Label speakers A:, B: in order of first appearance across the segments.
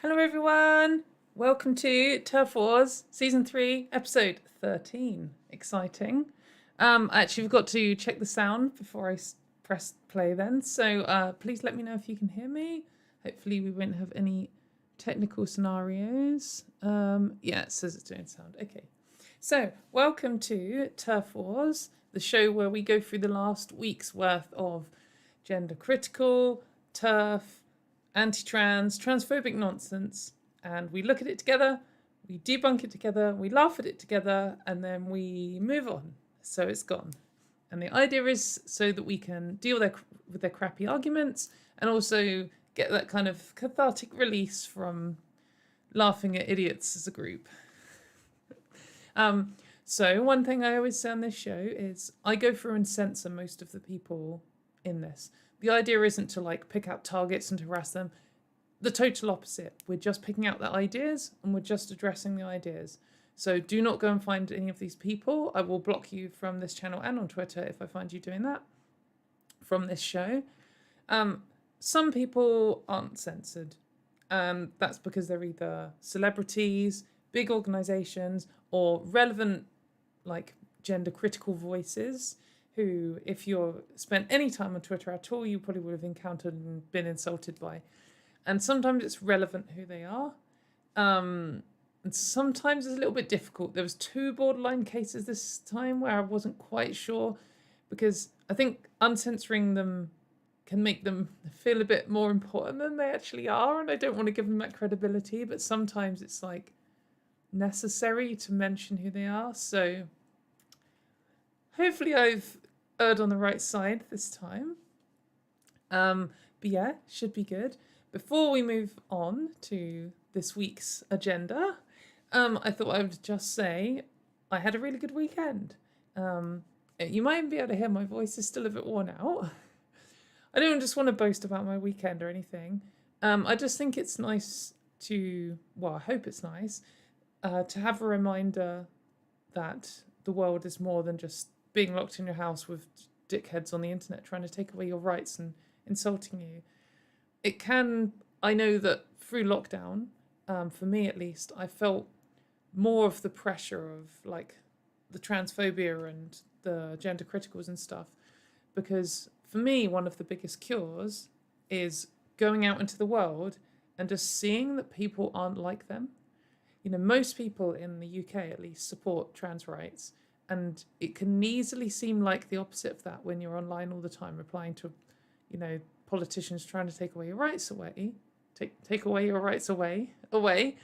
A: Hello everyone, welcome to TERF WARS Season 3, Episode 13. Exciting. Actually, we've got to check the sound before I press play then, so please let me know if you can hear me. Hopefully we won't have any technical scenarios. Yeah, it says it's doing sound. Okay. So, welcome to TERF WARS, the show where we go through the last week's worth of gender critical, TERF, anti-trans, transphobic nonsense, and we look at it together, we debunk it together, we laugh at it together, and then we move on. So it's gone. And the idea is so that we can deal with their crappy arguments and also get that kind of cathartic release from laughing at idiots as a group. So one thing I always say on this show is I go through and censor most of the people in this. The idea isn't to like pick out targets and to harass them. The total opposite. We're just picking out the ideas and we're just addressing the ideas. So do not go and find any of these people. I will block you from this channel and on Twitter if I find you doing that from this show. Some people aren't censored. That's because they're either celebrities, big organizations, or relevant like gender critical voices who, if you've spent any time on Twitter at all, you probably would have encountered and been insulted by. And sometimes it's relevant who they are. And sometimes it's a little bit difficult. There was 2 borderline cases this time where I wasn't quite sure, because I think uncensoring them can make them feel a bit more important than they actually are, and I don't want to give them that credibility, but sometimes it's like necessary to mention who they are. So hopefully I've erred on the right side this time. But yeah, should be good. Before we move on to this week's agenda, I thought I would just say I had a really good weekend. You might even be able to hear my voice is still a bit worn out. I don't just want to boast about my weekend or anything. I just think it's nice to, well, I hope it's nice, to have a reminder that the world is more than just being locked in your house with dickheads on the internet trying to take away your rights and insulting you. It can, I know that through lockdown, for me at least, I felt more of the pressure of like the transphobia and the gender criticals and stuff, because for me, one of the biggest cures is going out into the world and just seeing that people aren't like them. You know, most people in the UK at least support trans rights, and it can easily seem like the opposite of that when you're online all the time replying to, you know, politicians trying to take away your rights away, take away your rights away. But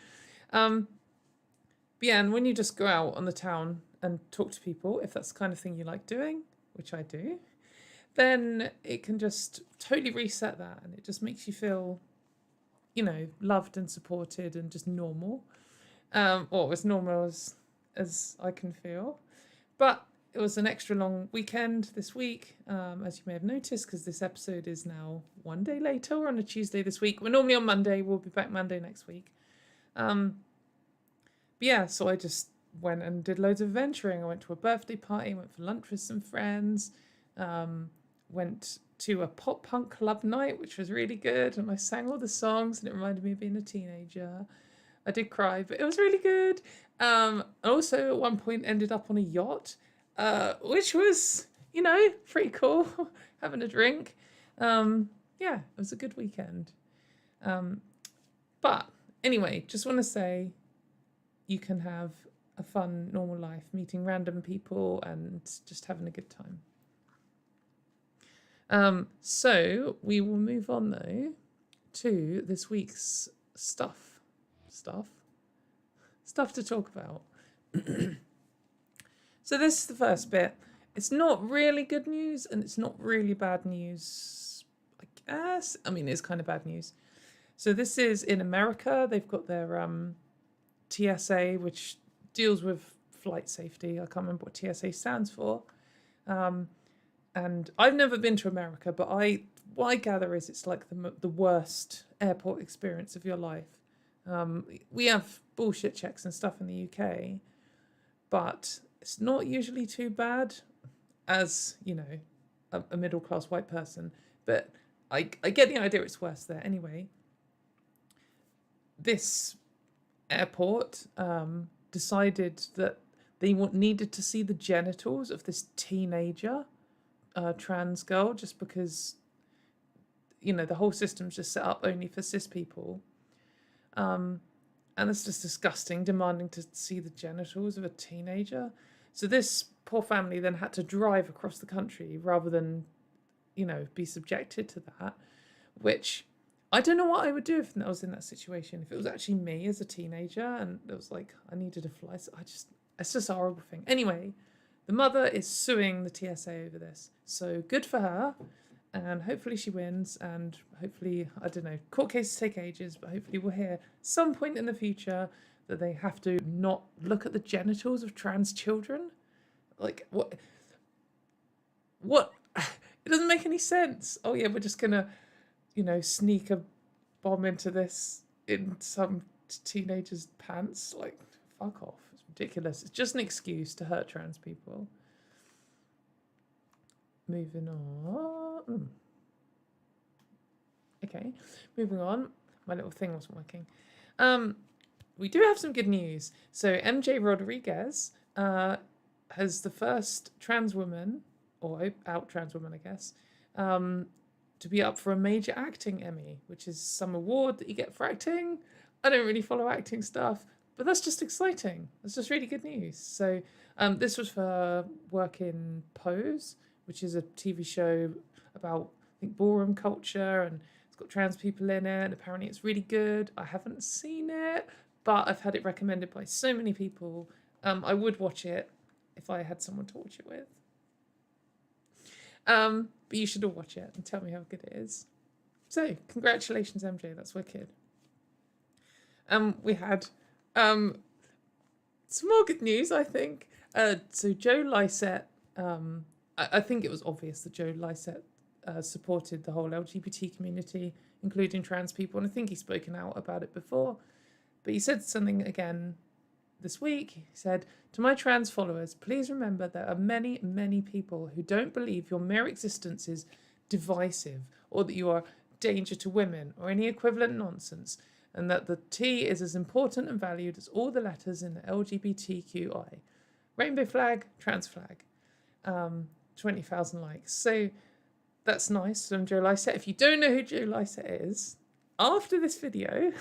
A: yeah, and when you just go out on the town and talk to people, if that's the kind of thing you like doing, which I do, then it can just totally reset that, and it just makes you feel, you know, loved and supported and just normal. Or as normal as I can feel. But it was an extra long weekend this week, as you may have noticed, because this episode is now one day later. We're on a Tuesday this week. We're normally on Monday. We'll be back Monday next week. But yeah, so I just went and did loads of adventuring. I went to a birthday party, went for lunch with some friends, went to a pop punk club night, which was really good. And I sang all the songs and it reminded me of being a teenager. I did cry, but it was really good. Also, at one point, ended up on a yacht, which was, you know, pretty cool. Having a drink. Yeah, it was a good weekend. But anyway, just want to say you can have a fun, normal life, meeting random people and just having a good time. So we will move on, though, to this week's stuff to talk about. So this is the first bit. It's not really good news and it's not really bad news, I guess. I mean, it's kind of bad news. So this is in America. They've got their TSA, which deals with flight safety. I can't remember what TSA stands for. And I've never been to America, but what I gather is it's like the worst airport experience of your life. We have bullshit checks and stuff in the UK, but it's not usually too bad as, you know, a middle-class white person. But I get the idea it's worse there anyway. this airport decided that they needed to see the genitals of this teenager trans girl, just because, you know, the whole system's just set up only for cis people. And it's just disgusting, demanding to see the genitals of a teenager. So this poor family then had to drive across the country rather than, you know, be subjected to that, which I don't know what I would do if I was in that situation. If it was actually me as a teenager and it was like I needed to fly, so it's just a horrible thing. Anyway, the mother is suing the TSA over this. So good for her. And hopefully she wins, and hopefully, I don't know, court cases take ages, but hopefully we'll hear some point in the future that they have to not look at the genitals of trans children. Like, what? It doesn't make any sense. Oh yeah, we're just gonna, you know, sneak a bomb into this in some teenager's pants. Like, fuck off. It's ridiculous. It's just an excuse to hurt trans people. Moving on. Okay, moving on. My little thing wasn't working. We do have some good news. So MJ Rodriguez has the first trans woman, or out trans woman, I guess, to be up for a Major Acting Emmy, which is some award that you get for acting. I don't really follow acting stuff, but that's just exciting. That's just really good news. So this was for work in Pose, which is a TV show about, I think, ballroom culture, and it's got trans people in it, and apparently it's really good. I haven't seen it, but I've had it recommended by so many people. I would watch it if I had someone to watch it with. But you should all watch it and tell me how good it is. So, congratulations, MJ. That's wicked. We had some more good news, I think. So Joe Lycett, I think it was obvious that Joe Lycett supported the whole LGBT community, including trans people, and I think he's spoken out about it before. But he said something again this week. He said, "To my trans followers, please remember there are many, many people who don't believe your mere existence is divisive, or that you are a danger to women, or any equivalent nonsense, and that the T is as important and valued as all the letters in the LGBTQI. Rainbow flag, trans flag." 20,000 likes. So that's nice from Joe Lycett. If you don't know who Joe Lycett is, after this video,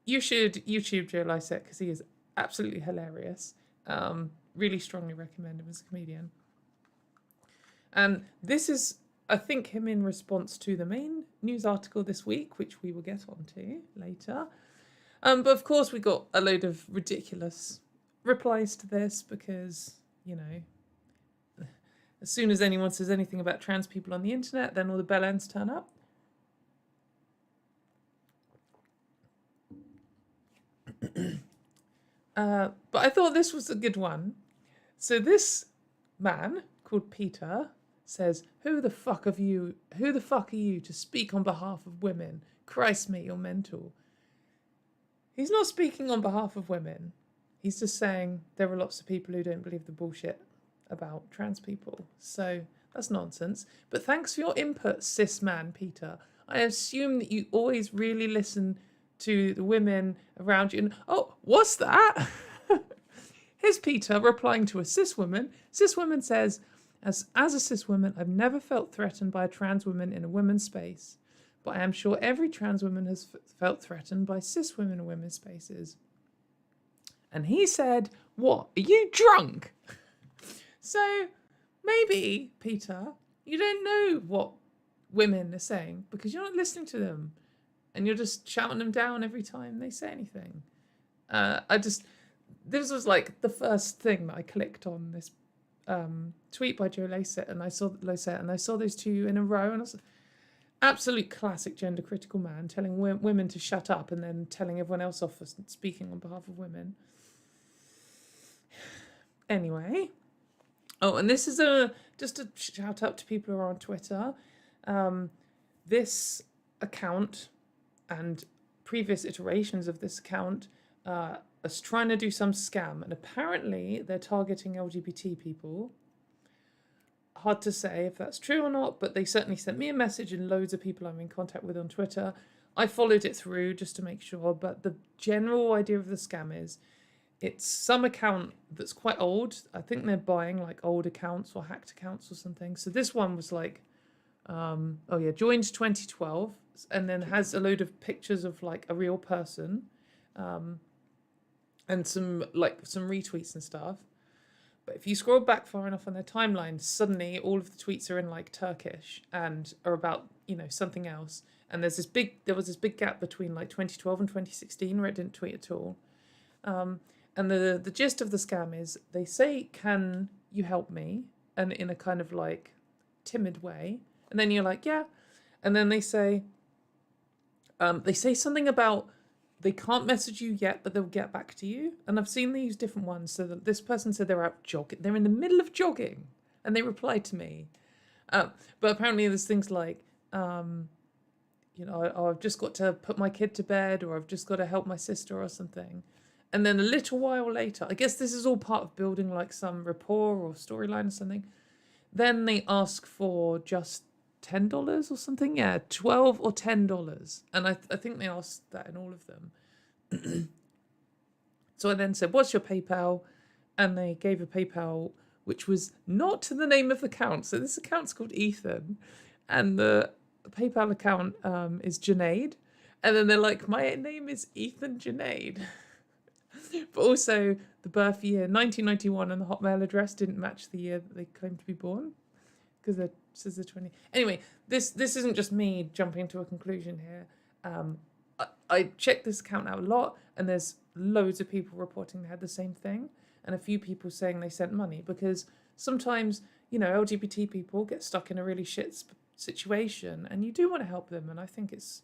A: you should YouTube Joe Lycett, because he is absolutely hilarious. Really strongly recommend him as a comedian. And this is, I think, him in response to the main news article this week, which we will get onto later. But of course, we got a load of ridiculous replies to this because, you know, as soon as anyone says anything about trans people on the internet, then all the bell ends turn up. But I thought this was a good one. So this man called Peter says, who the fuck are you to speak on behalf of women? Christ, mate, you're mental. He's not speaking on behalf of women. He's just saying there are lots of people who don't believe the bullshit about trans people. So that's nonsense. But thanks for your input, cis man, Peter. I assume that you always really listen to the women around you. And, oh, what's that? Here's Peter replying to a cis woman. Cis woman says, as a cis woman, I've never felt threatened by a trans woman in a women's space. But I am sure every trans woman has felt threatened by cis women in women's spaces. And he said, what? Are you drunk? So maybe, Peter, you don't know what women are saying because you're not listening to them and you're just shouting them down every time they say anything. This was like the first thing that I clicked on, this tweet by Joe Lycett, and I saw those two in a row, and I was absolute classic gender critical man telling women to shut up and then telling everyone else off for speaking on behalf of women. Anyway. Oh, and this is just a shout out to people who are on Twitter. This account and previous iterations of this account are trying to do some scam, and apparently they're targeting LGBT people. hard to say if that's true or not, but they certainly sent me a message, and loads of people I'm in contact with on Twitter. I followed it through just to make sure, but the general idea of the scam is it's some account that's quite old. I think they're buying like old accounts or hacked accounts or something. So this one was like, joined 2012, and then has a load of pictures of like a real person, and some retweets and stuff. But if you scroll back far enough on their timeline, suddenly all of the tweets are in like Turkish and are about, something else. And there was this big gap between like 2012 and 2016 where it didn't tweet at all. And the gist of the scam is they say, "Can you help me?" And in a kind of like timid way. And then you're like, "Yeah." And then they say something about they can't message you yet, but they'll get back to you. And I've seen these different ones. So that this person said they're out jogging. They're in the middle of jogging, and they replied to me. But apparently there's things like, I've just got to put my kid to bed, or I've just got to help my sister or something. And then a little while later, I guess this is all part of building like some rapport or storyline or something. Then they ask for just $10 or something. Yeah, $12 or $10. And I think they asked that in all of them. So I then said, "What's your PayPal?" And they gave a PayPal, which was not the name of the account. So this account's called Ethan. And the PayPal account is Junaid. And then they're like, "My name is Ethan Junaid." But also the birth year, 1991, and the Hotmail address didn't match the year that they claimed to be born, because it says the 20. Anyway, this isn't just me jumping to a conclusion here. I checked this account out a lot, and there's loads of people reporting they had the same thing, and a few people saying they sent money, because sometimes, LGBT people get stuck in a really shit situation, and you do want to help them, and I think it's,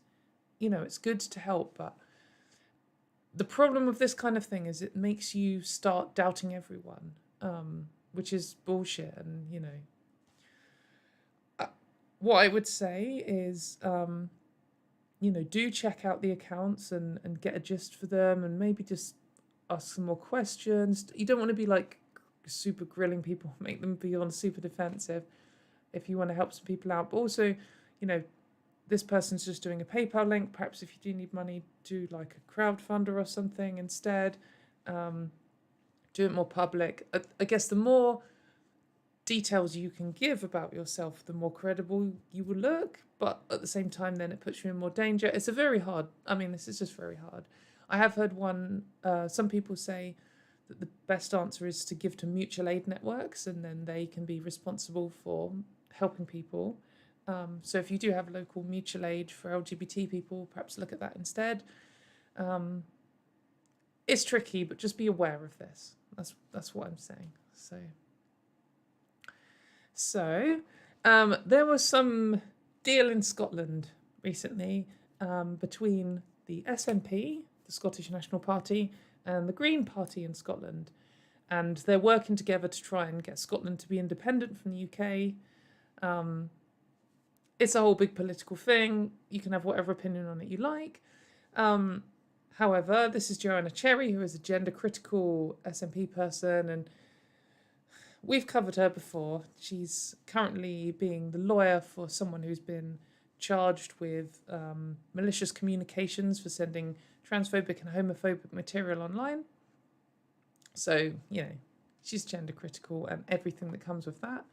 A: it's good to help, but the problem with this kind of thing is it makes you start doubting everyone, which is bullshit. And, what I would say is, do check out the accounts and get a gist for them, and maybe just ask some more questions. You don't want to be like super grilling people, make them be on super defensive if you want to help some people out. But also, this person's just doing a PayPal link. Perhaps if you do need money, do like a crowdfunder or something instead. Do it more public. I guess the more details you can give about yourself, the more credible you will look. But at the same time, then it puts you in more danger. It's this is just very hard. I have heard some people say that the best answer is to give to mutual aid networks, and then they can be responsible for helping people. So if you do have local mutual aid for LGBT people, perhaps look at that instead. It's tricky, but just be aware of this. That's what I'm saying. So there was some deal in Scotland recently between the SNP, the Scottish National Party, and the Green Party in Scotland. And they're working together to try and get Scotland to be independent from the UK. It's a whole big political thing. You can have whatever opinion on it you like. However, this is Joanna Cherry, who is a gender-critical SNP person, and we've covered her before. She's currently being the lawyer for someone who's been charged with malicious communications for sending transphobic and homophobic material online. So, she's gender-critical and everything that comes with that.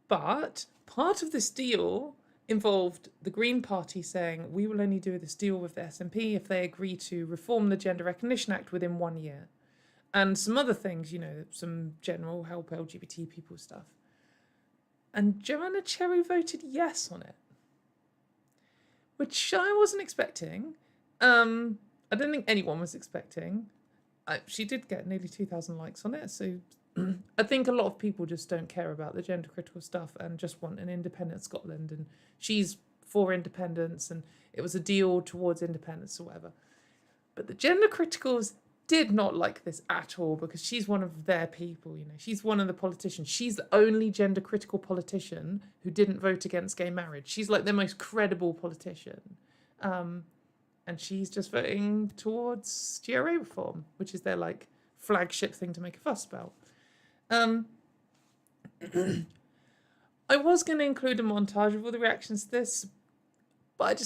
A: But part of this deal involved the Green Party saying, "We will only do this deal with the SNP if they agree to reform the Gender Recognition Act within 1 year." And some other things, some general help LGBT people stuff. And Joanna Cherry voted yes on it, which I wasn't expecting. I don't think anyone was expecting. She did get nearly 2,000 likes on it, so I think a lot of people just don't care about the gender critical stuff and just want an independent Scotland, and she's for independence, and it was a deal towards independence or whatever. But the gender criticals did not like this at all, because she's one of their people, she's one of the politicians. She's the only gender critical politician who didn't vote against gay marriage. She's like the most credible politician. And she's just voting towards GRA reform, which is their like flagship thing to make a fuss about. I was going to include a montage of all the reactions to this, but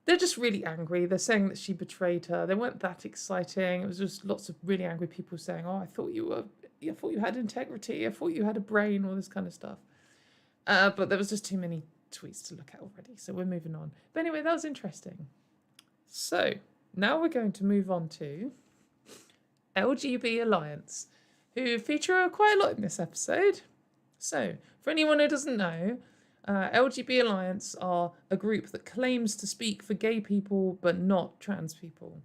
A: they're just really angry. They're saying that she betrayed her. They weren't that exciting. It was just lots of really angry people saying, "Oh, I thought you had integrity. I thought you had a brain," all this kind of stuff. But there was just too many tweets to look at already, so we're moving on. But anyway, that was interesting. So now we're going to move on to LGB Alliance, who feature quite a lot in this episode. So, for anyone who doesn't know, LGB Alliance are a group that claims to speak for gay people but not trans people.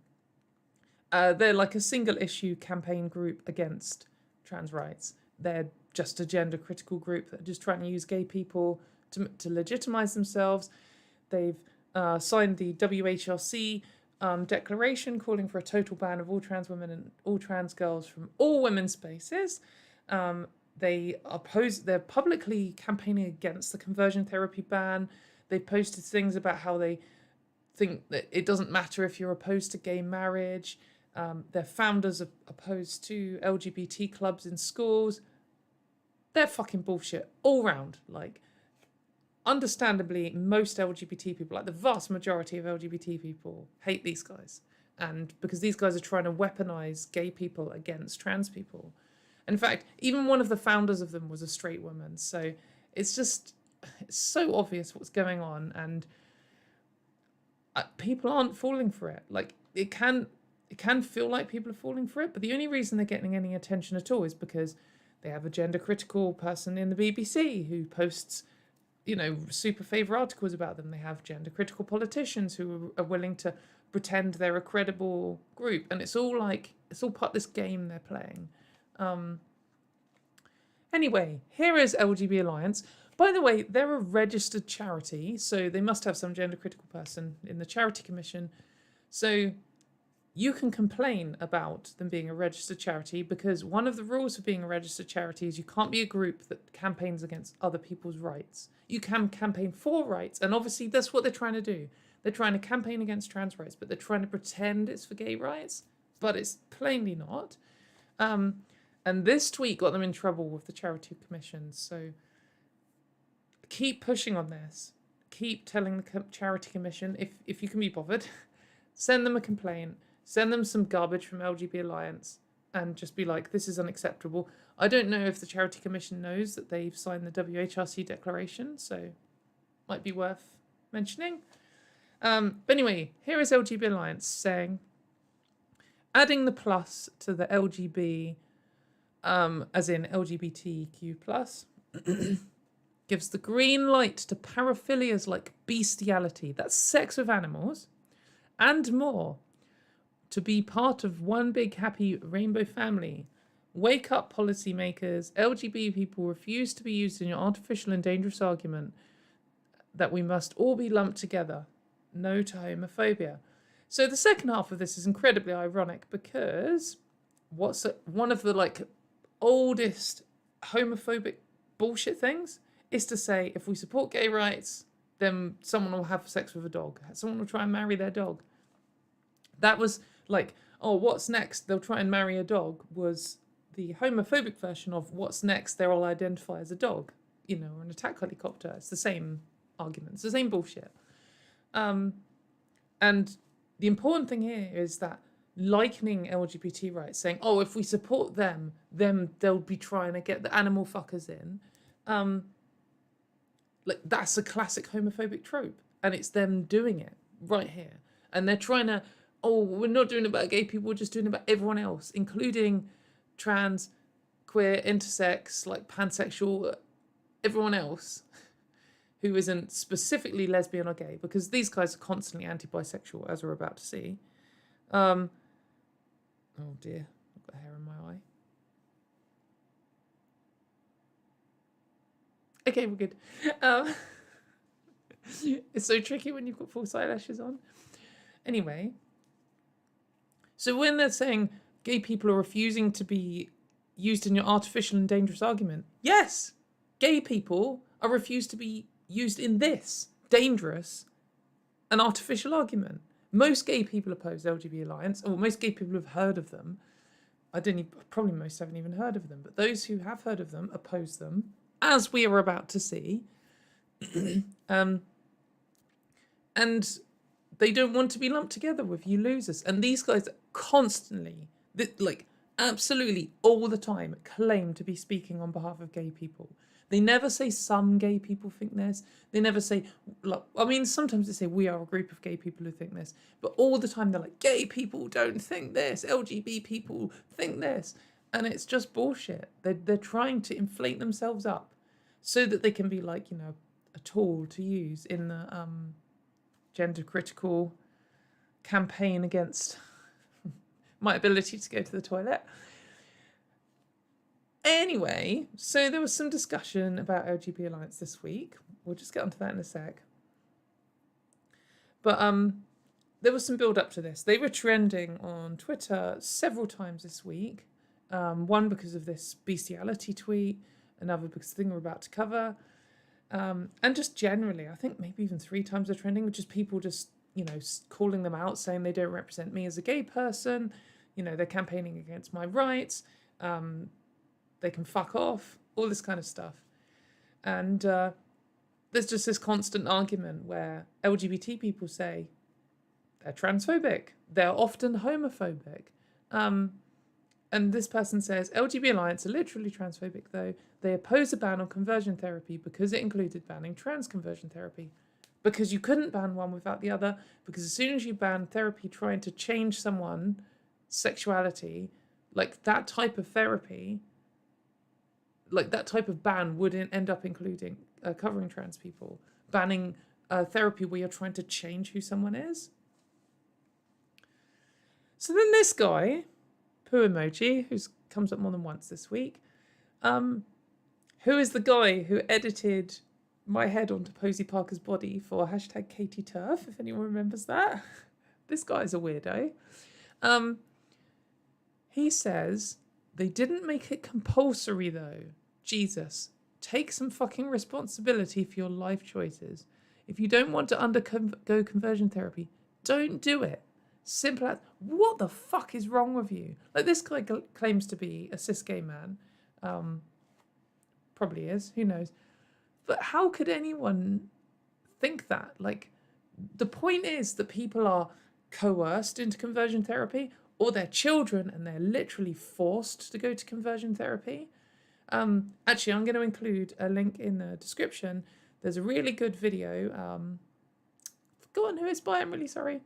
A: They're like a single issue campaign group against trans rights. They're just a gender critical group that are just trying to use gay people to legitimize themselves. They've signed the WHRC declaration calling for a total ban of all trans women and all trans girls from all women's spaces. They're publicly campaigning against the conversion therapy ban. They've posted things about how they think that it doesn't matter if you're opposed to gay marriage. Their founders are opposed to LGBT clubs in schools. They're fucking bullshit all round. Like, understandably, most LGBT people, like the vast majority of LGBT people, hate these guys. And because these guys are trying to weaponize gay people against trans people. In fact, even one of the founders of them was a straight woman. So it's so obvious what's going on, and people aren't falling for it. Like, it can feel like people are falling for it, but the only reason they're getting any attention at all is because they have a gender critical person in the BBC who posts, super favour articles about them. They have gender critical politicians who are willing to pretend they're a credible group, and it's all part of this game they're playing. Anyway, here is LGB Alliance. By the way, they're a registered charity, so they must have some gender critical person in the charity commission. So you can complain about them being a registered charity, because one of the rules for being a registered charity is you can't be a group that campaigns against other people's rights. You can campaign for rights, and obviously that's what they're trying to do. They're trying to campaign against trans rights, but they're trying to pretend it's for gay rights, but it's plainly not. And this tweet got them in trouble with the charity commission. So keep pushing on this. Keep telling the charity commission, if you can be bothered, send them a complaint, send them some garbage from LGB Alliance, and just be like, this is unacceptable. I don't know if the charity commission knows that they've signed the WHRC declaration, so might be worth mentioning. But anyway, here is LGB Alliance saying, adding the plus to the LGB, as in LGBTQ+, gives the green light to paraphilias like bestiality, that's sex with animals, and more, to be part of one big happy rainbow family. Wake up, policymakers. LGBT people refuse to be used in your artificial and dangerous argument that we must all be lumped together. No to homophobia. So the second half of this is incredibly ironic, because one of the oldest homophobic bullshit things is to say, if we support gay rights, then someone will have sex with a dog. Someone will try and marry their dog. That was like, oh, what's next? They'll try and marry a dog, was the homophobic version of what's next? They'll identify as a dog, or an attack helicopter. It's the same argument. It's the same bullshit. And the important thing here is that likening LGBT rights, saying, oh, if we support them, then they'll be trying to get the animal fuckers in. That's a classic homophobic trope, and it's them doing it right here. And they're trying to, oh, we're not doing it about gay people, we're just doing it about everyone else, including trans, queer, intersex, pansexual, everyone else who isn't specifically lesbian or gay, because these guys are constantly anti-bisexual, as we're about to see. Oh dear, I've got hair in my eye. Okay, we're good. It's so tricky when you've got false eyelashes on. Anyway, so when they're saying gay people are refusing to be used in your artificial and dangerous argument, yes, gay people are refused to be used in this dangerous and artificial argument. Most gay people oppose LGB Alliance, or most gay people have heard of them. Probably most haven't even heard of them, but those who have heard of them oppose them. as we are about to see. And they don't want to be lumped together with you losers. And these guys constantly, like absolutely all the time, claim to be speaking on behalf of gay people. They never say some gay people think this. They never say, like, I mean, sometimes they say we are a group of gay people who think this. But all the time they're like, gay people don't think this. LGBT people think this. And it's just bullshit. They're trying to inflate themselves up so that they can be like, you know, a tool to use in the gender critical campaign against my ability to go to the toilet. Anyway, so there was some discussion about LGB Alliance this week. We'll just get onto that in a sec. But there was some build up to this. They were trending on Twitter several times this week. One because of this bestiality tweet, another because of the thing we're about to cover. And just generally, I think maybe even 3 times they're trending, which is people just, you know, calling them out, saying they don't represent me as a gay person. You know, they're campaigning against my rights. They can fuck off, all this kind of stuff. And there's just this constant argument where LGBT people say they're transphobic. They're often homophobic. And this person says, LGB Alliance are literally transphobic, though. They oppose a ban on conversion therapy because it included banning trans conversion therapy. Because you couldn't ban one without the other. Because as soon as you ban therapy trying to change someone's sexuality, like that type of therapy, like that type of ban would end up including covering trans people. Banning therapy where you're trying to change who someone is. So then this guy, Poo Emoji, who comes up more than once this week, who is the guy who edited my head onto Posey Parker's body for hashtag Katie TERF, if anyone remembers that. This guy's a weirdo. He says, they didn't make it compulsory though. Jesus, take some fucking responsibility for your life choices. If you don't want to undergo conversion therapy, don't do it. Simple as, what the fuck is wrong with you? Like, this guy claims to be a cis gay man. Probably is, who knows? But how could anyone think that? Like, the point is that people are coerced into conversion therapy, or they're children and they're literally forced to go to conversion therapy. Actually, I'm going to include a link in the description. There's a really good video. Forgotten who it's by, I'm really sorry.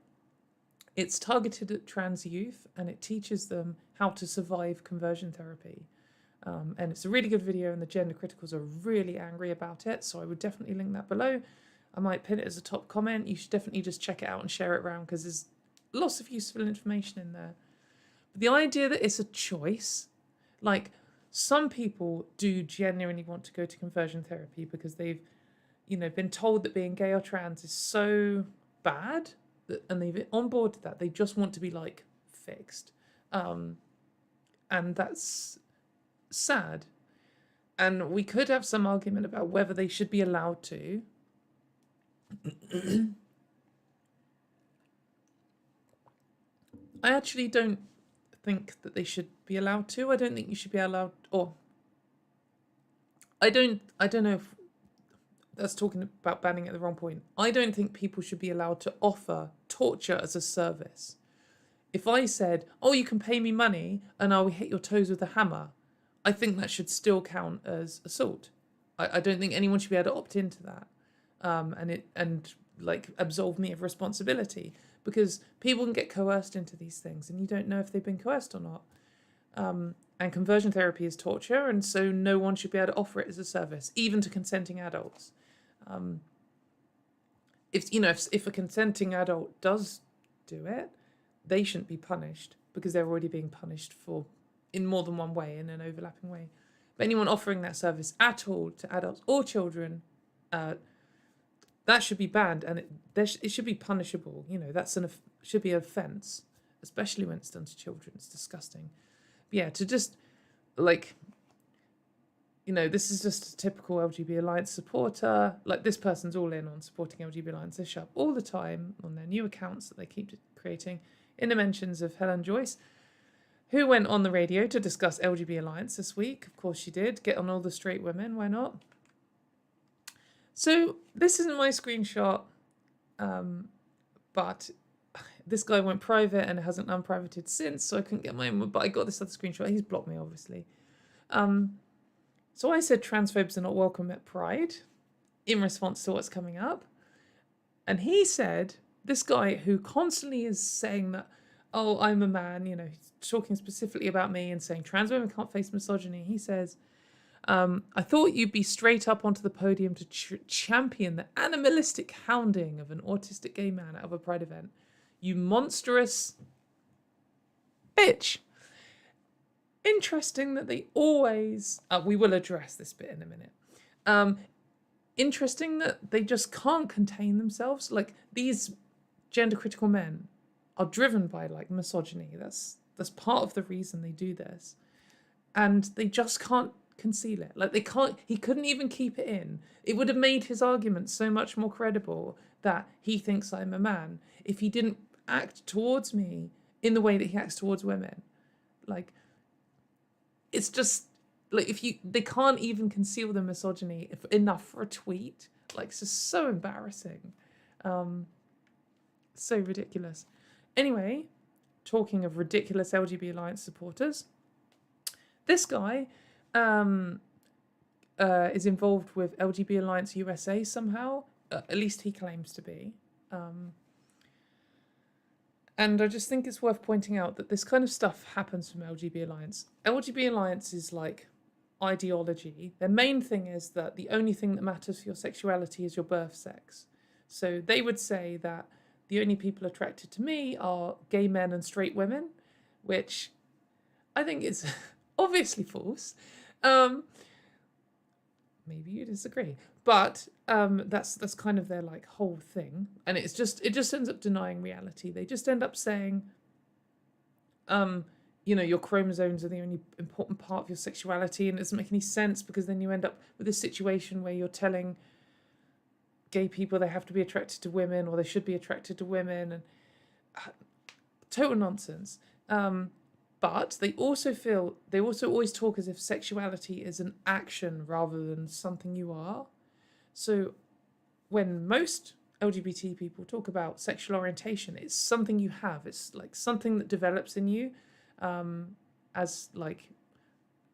A: It's targeted at trans youth and it teaches them how to survive conversion therapy. And it's a really good video and the gender criticals are really angry about it. So I would definitely link that below. I might pin it as a top comment. You should definitely just check it out and share it around because there's lots of useful information in there. But the idea that it's a choice, like some people do genuinely want to go to conversion therapy because they've, you know, been told that being gay or trans is so bad and they've onboarded that. They just want to be like fixed. And that's sad. And we could have some argument about whether they should be allowed to. I actually don't think that they should be allowed to. I don't think you should be allowed, or I don't know if that's talking about banning at the wrong point. I don't think people should be allowed to offer torture as a service. If I said, oh, you can pay me money and I will hit your toes with a hammer, I think that should still count as assault. I don't think anyone should be able to opt into that and like absolve me of responsibility, because people can get coerced into these things and you don't know if they've been coerced or not. And conversion therapy is torture, and so no one should be able to offer it as a service, even to consenting adults. If a consenting adult does do it, they shouldn't be punished because they're already being punished for in more than one way, in an overlapping way. But anyone offering that service at all to adults or children, that should be banned, and it should be punishable. You know, should be an offence, especially when it's done to children. It's disgusting. But yeah, to just like, you know, this is just a typical LGB Alliance supporter. Like, this person's all in on supporting LGB Alliance. They show up all the time on their new accounts that they keep creating in the mentions of Helen Joyce, who went on the radio to discuss LGB Alliance this week. Of course she did. Get on all the straight women, why not? So this isn't my screenshot, but this guy went private and hasn't unprivated since, so I couldn't get my own, but I got this other screenshot. He's blocked me, obviously. So I said transphobes are not welcome at Pride in response to what's coming up. And he said, this guy who constantly is saying that, oh, I'm a man, you know, he's talking specifically about me and saying trans women can't face misogyny. He says, I thought you'd be straight up onto the podium to champion the animalistic hounding of an autistic gay man at a Pride event. You monstrous bitch. Interesting that they always... we will address this bit in a minute. Interesting that they just can't contain themselves. Like, these gender critical men are driven by, like, misogyny. That's part of the reason they do this. And they just can't conceal it. Like, they can't... He couldn't even keep it in. It would have made his argument so much more credible that he thinks I'm a man if he didn't act towards me in the way that he acts towards women. Like... It's just like they can't even conceal the misogyny enough for a tweet. Like, it's just so embarrassing, so ridiculous. Anyway, talking of ridiculous LGB Alliance supporters, this guy is involved with LGB Alliance USA somehow. At least he claims to be. And I just think it's worth pointing out that this kind of stuff happens from LGB Alliance. LGB Alliance is like ideology. Their main thing is that the only thing that matters for your sexuality is your birth sex. So they would say that the only people attracted to me are gay men and straight women, which I think is obviously false. Maybe you disagree, but that's kind of their like whole thing, and it just ends up denying reality. They just end up saying, you know, your chromosomes are the only important part of your sexuality, and it doesn't make any sense because then you end up with this situation where you're telling gay people they have to be attracted to women or they should be attracted to women, and total nonsense. But they also always talk as if sexuality is an action rather than something you are. So when most LGBT people talk about sexual orientation, it's something you have. It's like something that develops in you as like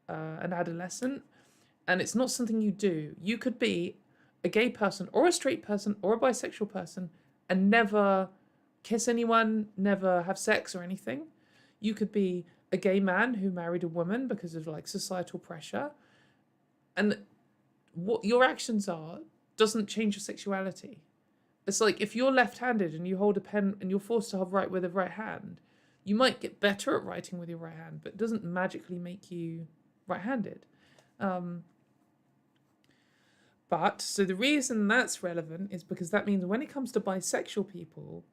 A: an adolescent. And it's not something you do. You could be a gay person or a straight person or a bisexual person and never kiss anyone, never have sex or anything. You could be a gay man who married a woman because of like societal pressure, and what your actions are doesn't change your sexuality. It's like if you're left-handed and you hold a pen and you're forced to write with a right hand, you might get better at writing with your right hand, but it doesn't magically make you right-handed. But so the reason that's relevant is because that means when it comes to bisexual people,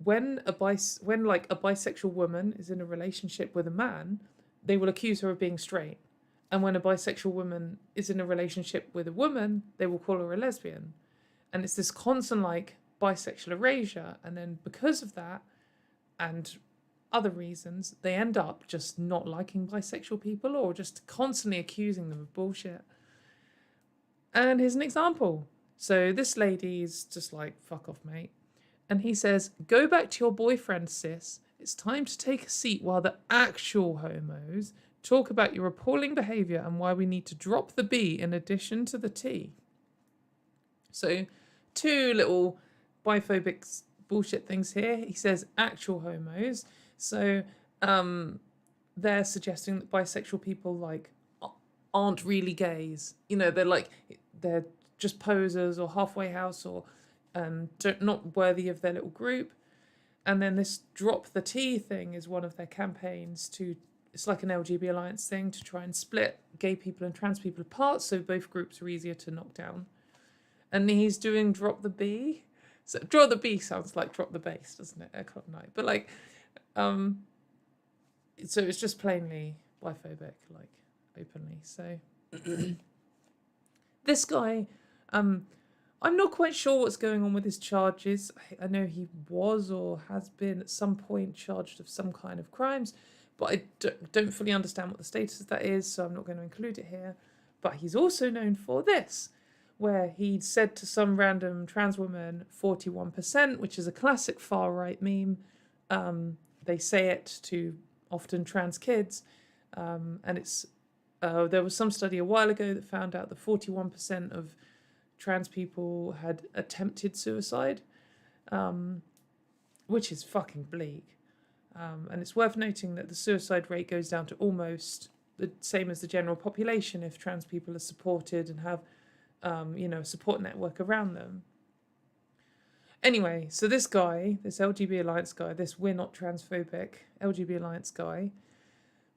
A: when a bisexual woman is in a relationship with a man, they will accuse her of being straight. And when a bisexual woman is in a relationship with a woman, they will call her a lesbian. And it's this constant like bisexual erasure. And then because of that and other reasons, they end up just not liking bisexual people or just constantly accusing them of bullshit. And here's an example. So this lady's just like, fuck off, mate. And he says, go back to your boyfriend, sis. It's time to take a seat while the actual homos talk about your appalling behaviour and why we need to drop the B in addition to the T. So, two little biphobic bullshit things here. He says actual homos. So, they're suggesting that bisexual people like aren't really gays. You know, they're just posers or halfway house or not worthy of their little group. And then this drop the T thing is one of their campaigns it's like an LGB Alliance thing to try and split gay people and trans people apart so both groups are easier to knock down. And he's doing drop the B. So drop the B sounds like drop the bass, doesn't it? Club night. But like, so it's just plainly biphobic, like openly. So this guy, I'm not quite sure what's going on with his charges. I know he was or has been at some point charged of some kind of crimes, but I don't fully understand what the status of that is, so I'm not going to include it here. But he's also known for this, where he said to some random trans woman 41%, which is a classic far-right meme. They say it to often trans kids, and it's there was some study a while ago that found out that 41% of trans people had attempted suicide, which is fucking bleak. And it's worth noting that the suicide rate goes down to almost the same as the general population if trans people are supported and have, a support network around them. Anyway, so this guy, this LGB Alliance guy, this We're Not Transphobic LGB Alliance guy,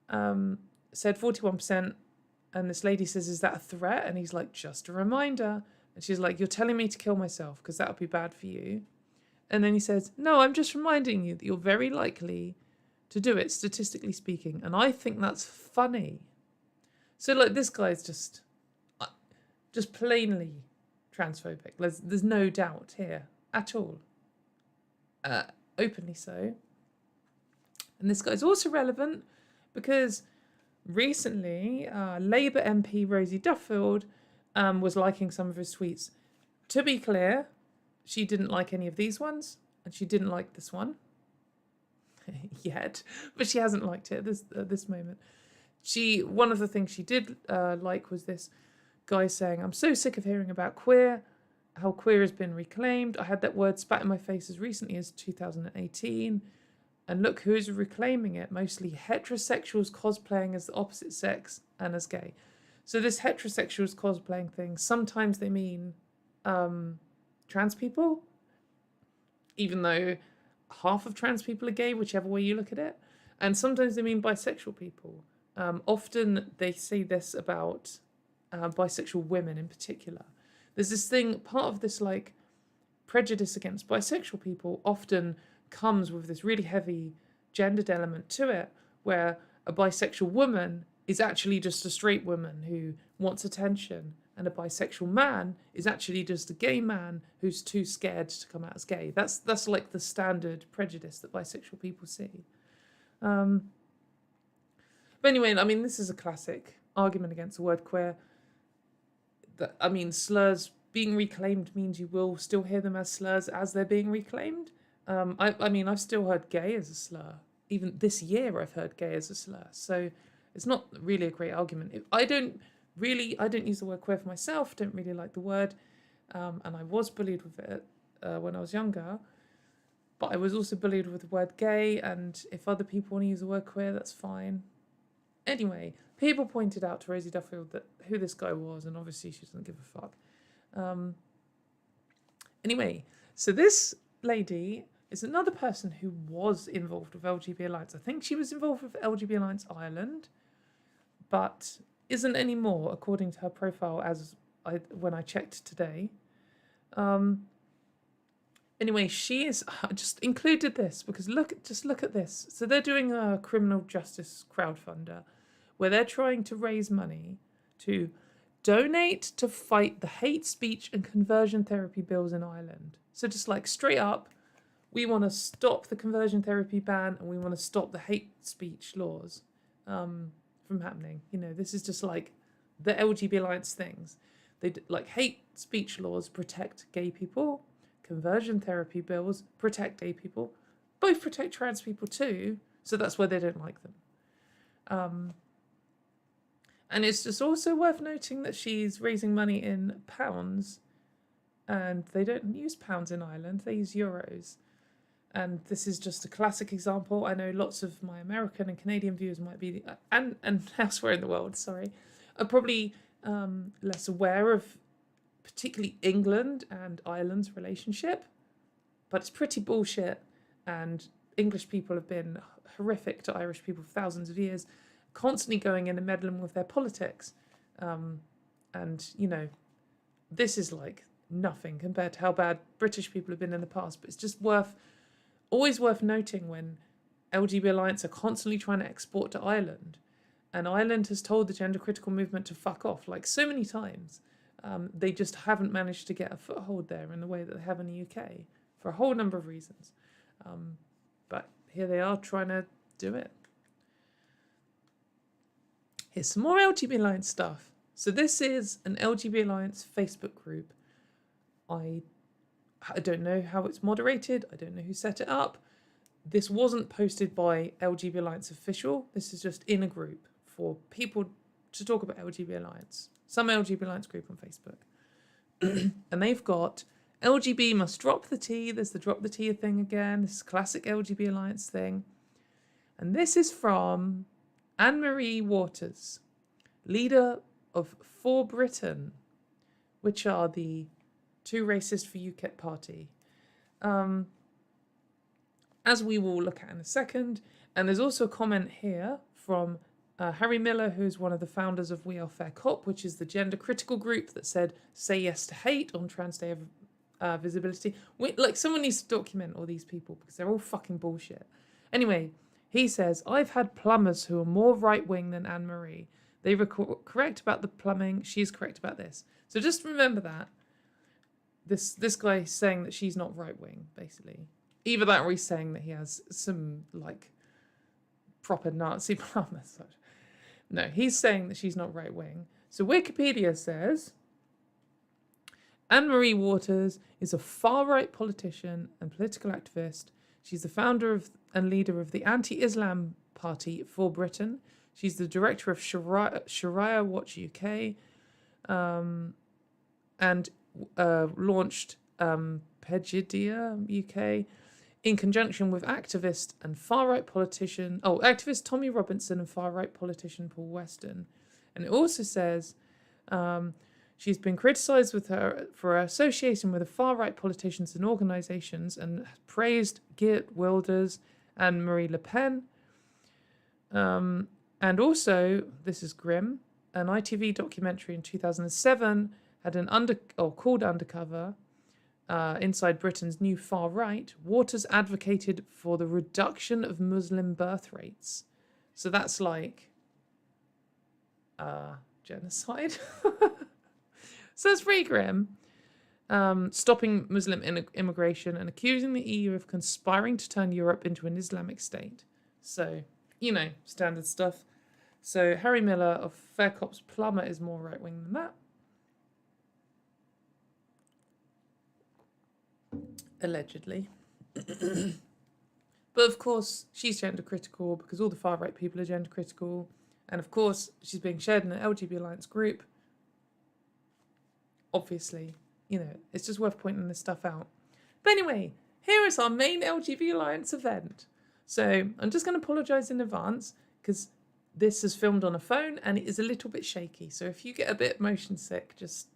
A: said 41%, and this lady says, is that a threat? And he's like, just a reminder. And she's like, you're telling me to kill myself because that would be bad for you. And then he says, no, I'm just reminding you that you're very likely to do it, statistically speaking. And I think that's funny. So, like, this guy's just plainly transphobic. There's no doubt here at all. Openly so. And this guy's also relevant because recently Labour MP Rosie Duffiled was liking some of his tweets. To be clear, she didn't like any of these ones, and she didn't like this one yet, but she hasn't liked it at this moment. One of the things she did like was this guy saying, I'm so sick of hearing about how queer has been reclaimed. I had that word spat in my face as recently as 2018, and look who's reclaiming it, mostly heterosexuals cosplaying as the opposite sex and as gay. So this heterosexuals cosplaying thing, sometimes they mean trans people, even though half of trans people are gay, whichever way you look at it. And sometimes they mean bisexual people. Often they say this about bisexual women in particular. There's this thing, part of this like prejudice against bisexual people often comes with this really heavy gendered element to it, where a bisexual woman is actually just a straight woman who wants attention, and a bisexual man is actually just a gay man who's too scared to come out as gay. That's like the standard prejudice that bisexual people see. But anyway, I mean, this is a classic argument against the word queer. Slurs being reclaimed means you will still hear them as slurs as they're being reclaimed. I've still heard gay as a slur. Even this year I've heard gay as a slur. So it's not really a great argument. I don't use the word queer for myself, don't really like the word. And I was bullied with it when I was younger. But I was also bullied with the word gay, and if other people want to use the word queer, that's fine. Anyway, people pointed out to Rosie Duffiled who this guy was, and obviously she doesn't give a fuck. Anyway, so this lady is another person who was involved with LGB Alliance. I think she was involved with LGB Alliance Ireland, but isn't anymore, according to her profile when I checked today. Anyway, she is just included this because look at this. So they're doing a criminal justice crowdfunder where they're trying to raise money to donate to fight the hate speech and conversion therapy bills in Ireland. So just like straight up, we want to stop the conversion therapy ban and we want to stop the hate speech laws from happening. This is just like the LGB Alliance things. Like hate speech laws protect gay people. Conversion therapy bills protect gay people. Both protect trans people too. So that's why they don't like them. And it's just also worth noting that she's raising money in pounds, and they don't use pounds in Ireland, they use euros. And this is just a classic example. I know lots of my American and Canadian viewers might be, and elsewhere in the world, are probably less aware of particularly England and Ireland's relationship, but it's pretty bullshit, and English people have been horrific to Irish people for thousands of years, constantly going in and meddling with their politics. And, this is like nothing compared to how bad British people have been in the past, but it's just always worth noting when LGB Alliance are constantly trying to export to Ireland, and Ireland has told the gender critical movement to fuck off like so many times. They just haven't managed to get a foothold there in the way that they have in the UK for a whole number of reasons. But here they are trying to do it. Here's some more LGB Alliance stuff. So this is an LGB Alliance Facebook group. I don't know how it's moderated. I don't know who set it up. This wasn't posted by LGB Alliance official. This is just in a group for people to talk about LGB Alliance. Some LGB Alliance group on Facebook. And they've got LGB must drop the T. There's the drop the T thing again. This is a classic LGB Alliance thing. And this is from Anne-Marie Waters, leader of For Britain, which are the Too Racist for UKIP party. As we will look at in a second. And there's also a comment here from Harry Miller, who's one of the founders of We Are Fair Cop, which is the gender critical group that said, say yes to hate on Trans Day of Visibility. Someone needs to document all these people because they're all fucking bullshit. Anyway, he says, I've had plumbers who are more right-wing than Anne-Marie. They were correct about the plumbing. She's correct about this. So just remember that. This guy saying that she's not right-wing, basically. Either that or he's saying that he has some, proper Nazi plumbers. No, he's saying that she's not right-wing. So Wikipedia says, Anne-Marie Waters is a far-right politician and political activist. She's the founder and leader of the anti-Islam party For Britain. She's the director of Sharia Watch UK and launched Pegidia UK in conjunction with activist and far-right politician, activist Tommy Robinson and far-right politician Paul Weston. And it also says she's been criticised for her association with the far-right politicians and organisations and praised Geert Wilders and Marie Le Pen. And also, this is grim, an ITV documentary in 2007 had called Undercover, inside Britain's new far right. Waters advocated for the reduction of Muslim birth rates. So that's like genocide. So that's pretty grim. Stopping Muslim immigration and accusing the EU of conspiring to turn Europe into an Islamic state. So, standard stuff. So Harry Miller of Fair Cop's plumber is more right-wing than that. Allegedly. But of course, she's gender critical because all the far-right people are gender critical. And of course, she's being shared in an LGB Alliance group. Obviously, it's just worth pointing this stuff out. But anyway, here is our main LGB Alliance event. So I'm just going to apologise in advance because this is filmed on a phone and it is a little bit shaky. So if you get a bit motion sick, just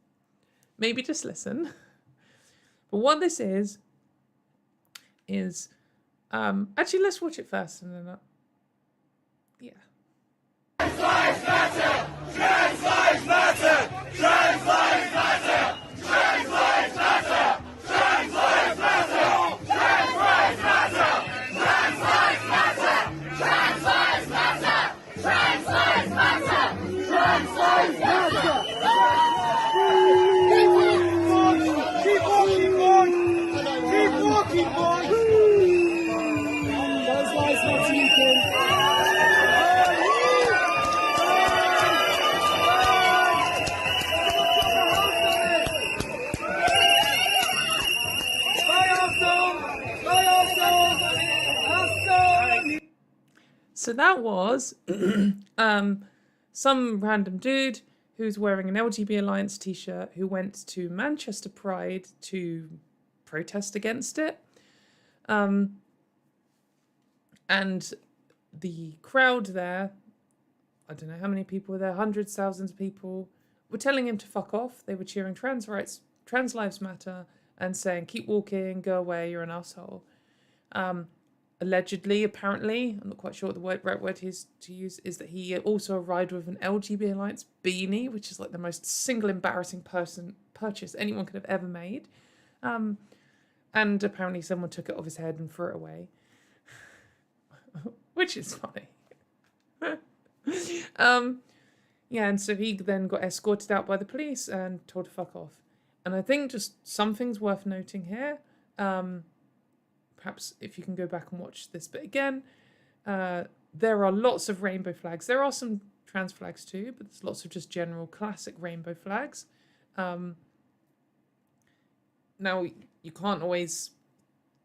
A: listen. But what this is actually, let's watch it first and then yeah.
B: Trans lives matter! Trans lives matter! Trans lives matter! Trans lives matter! Trans lives matter! Trans lives matter! Trans lives matter! Trans lives matter! Trans lives matter! Trans lives matter! Keep walking, boy! Keep walking, boy! Those lives matter, you can.
A: So that was some random dude who's wearing an LGB Alliance t-shirt who went to Manchester Pride to protest against it. And the crowd there, I don't know how many people were there, hundreds, thousands of people, were telling him to fuck off. They were cheering trans rights, trans lives matter, and saying, keep walking, go away, you're an asshole. Allegedly, apparently, I'm not quite sure what the right word is to use, is that he also arrived with an LGB Alliance beanie, which is like the most single embarrassing purchase anyone could have ever made. And apparently someone took it off his head and threw it away, which is funny. Yeah, and so he then got escorted out by the police and told to fuck off. And I think just some things worth noting here. Perhaps if you can go back and watch this bit again, there are lots of rainbow flags. There are some trans flags too, but there's lots of just general classic rainbow flags. Now, you can't always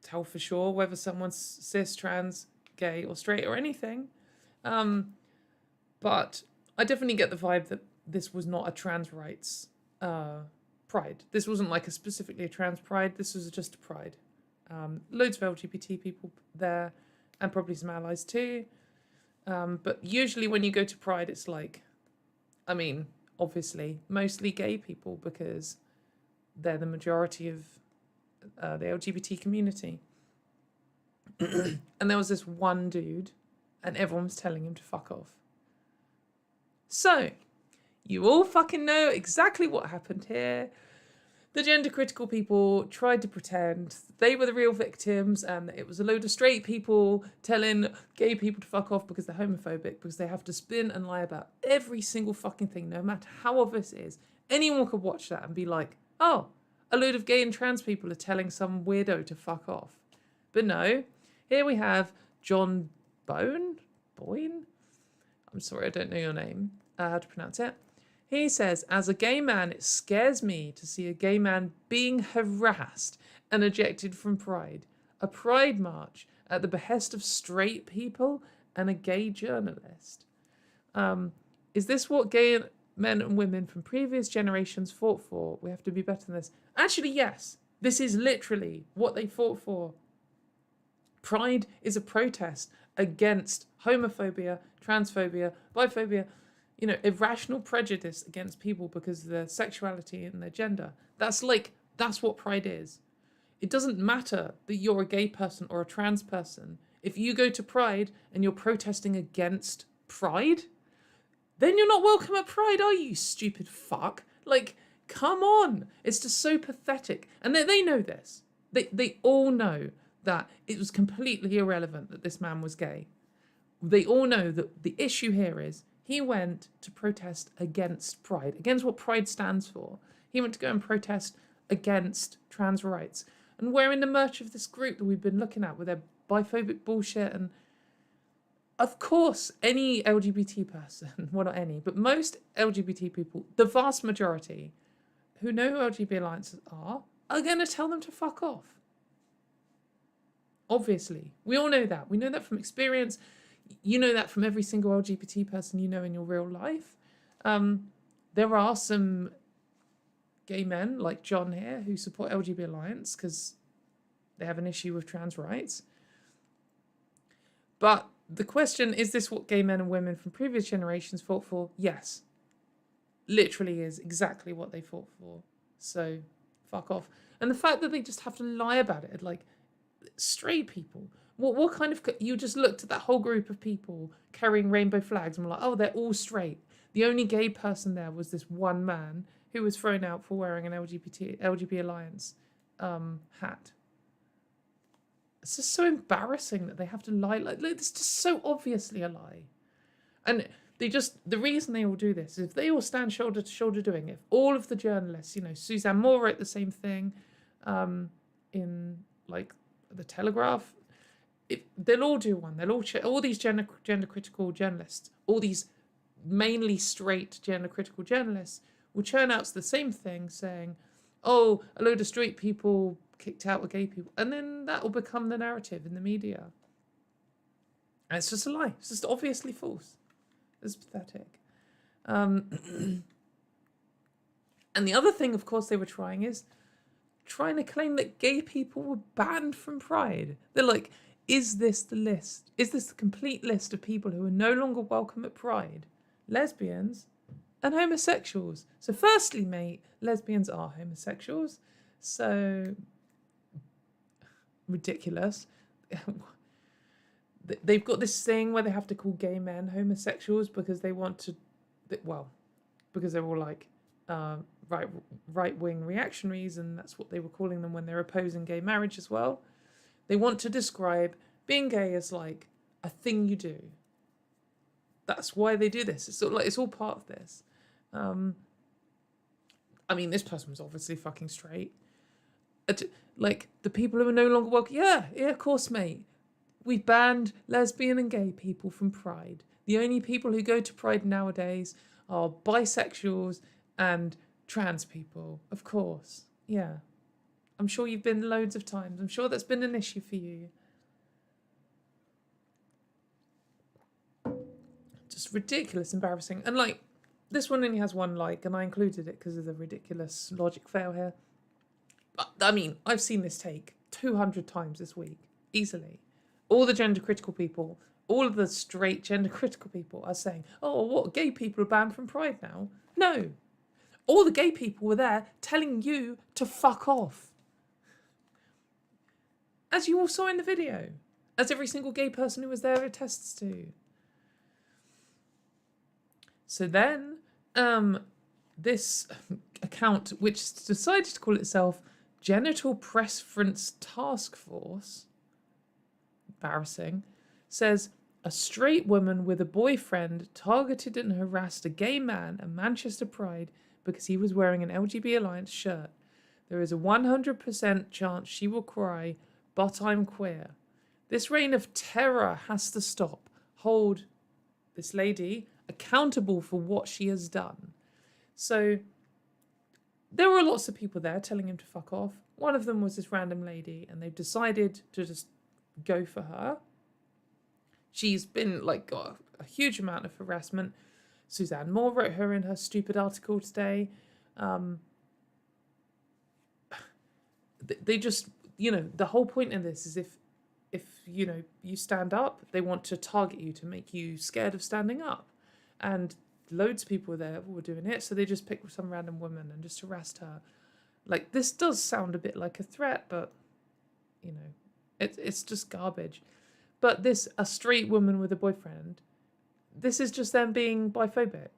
A: tell for sure whether someone's cis, trans, gay or straight or anything. But I definitely get the vibe that this was not a trans rights pride. This wasn't like specifically a trans pride. This was just a pride. Loads of LGBT people there and probably some allies too. But usually when you go to pride, it's like, I mean, obviously, mostly gay people because they're the majority of the LGBT community. And there was this one dude and everyone was telling him to fuck off. So, you all fucking know exactly what happened here. The gender critical people tried to pretend they were the real victims and it was a load of straight people telling gay people to fuck off because they're homophobic, because they have to spin and lie about every single fucking thing, no matter how obvious it is. Anyone could watch that and be like, oh, a load of gay and trans people are telling some weirdo to fuck off. But no, here we have John Boyne? I'm sorry, I don't know your name, how to pronounce it. He says, as a gay man, it scares me to see a gay man being harassed and ejected from Pride. A Pride march at the behest of straight people and a gay journalist. Is this what gay men and women from previous generations fought for? We have to be better than this. Actually, yes. This is literally what they fought for. Pride is a protest against homophobia, transphobia, biphobia, you know, irrational prejudice against people because of their sexuality and their gender. That's what Pride is. It doesn't matter that you're a gay person or a trans person. If you go to Pride and you're protesting against Pride, then you're not welcome at Pride, are you, stupid fuck? Like, come on. It's just so pathetic. And they know this. They all know that it was completely irrelevant that this man was gay. They all know that the issue here is he went to protest against Pride, against what Pride stands for. He went to go and protest against trans rights. And wearing the merch of this group that we've been looking at with their biphobic bullshit. And of course, any LGBT person, well, not any, but most LGBT people, the vast majority who know who LGB Alliances are going to tell them to fuck off. Obviously. We all know that. We know that from experience. You know that from every single LGBT person you know in your real life. There are some gay men like John here who support LGB Alliance because they have an issue with trans rights. But the question, is this what gay men and women from previous generations fought for? Yes. Literally is exactly what they fought for. So, fuck off. And the fact that they just have to lie about it, like, straight people. What kind of... You just looked at that whole group of people carrying rainbow flags and were like, oh, they're all straight. The only gay person there was this one man who was thrown out for wearing an LGB Alliance hat. It's just so embarrassing that they have to lie. Like, it's just so obviously a lie. And the reason they all do this is if they all stand shoulder to shoulder doing it, if all of the journalists, you know, Suzanne Moore wrote the same thing in, like, the Telegraph, they'll all do one. They'll all these gender critical journalists, all these mainly straight gender critical journalists will churn out the same thing saying, oh, a load of straight people kicked out with gay people. And then that will become the narrative in the media. And it's just a lie. It's just obviously false. It's pathetic. And the other thing, of course, they were trying to claim that gay people were banned from Pride. They're like, is this the list? Is this the complete list of people who are no longer welcome at Pride? Lesbians and homosexuals. So firstly, mate, lesbians are homosexuals. So ridiculous. They've got this thing where they have to call gay men homosexuals because they want to, well, because they're all like right-wing reactionaries, and that's what they were calling them when they're opposing gay marriage as well. They want to describe being gay as like a thing you do. That's why they do this. It's sort of like it's all part of this. I mean, this person was obviously fucking straight. Like the people who are no longer welcome. Yeah, of course, mate. We've banned lesbian and gay people from Pride. The only people who go to Pride nowadays are bisexuals and trans people, of course. Yeah. I'm sure you've been loads of times. I'm sure that's been an issue for you. Just ridiculous, embarrassing. And like, this one only has 1 like, and I included it because of the ridiculous logic fail here. But, I mean, I've seen this take 200 times this week, easily. All the gender critical people, all of the straight gender critical people are saying, oh, what, gay people are banned from Pride now? No. All the gay people were there telling you to fuck off. As you all saw in the video. As every single gay person who was there attests to. So then, this account, which decided to call itself Genital Preference Task Force, embarrassing, says a straight woman with a boyfriend targeted and harassed a gay man at Manchester Pride because he was wearing an LGB Alliance shirt. There is a 100% chance she will cry, but I'm queer. This reign of terror has to stop. Hold this lady accountable for what she has done. So there were lots of people there telling him to fuck off. One of them was this random lady, and they've decided to just go for her. She's been like got a huge amount of harassment. Suzanne Moore wrote her in her stupid article today. They just, you know, the whole point in this is if you know you stand up, they want to target you to make you scared of standing up. And loads of people there were doing it, so they just picked some random woman and just harassed her. Like, this does sound a bit like a threat, but, you know, it's just garbage. But this, a straight woman with a boyfriend, this is just them being biphobic.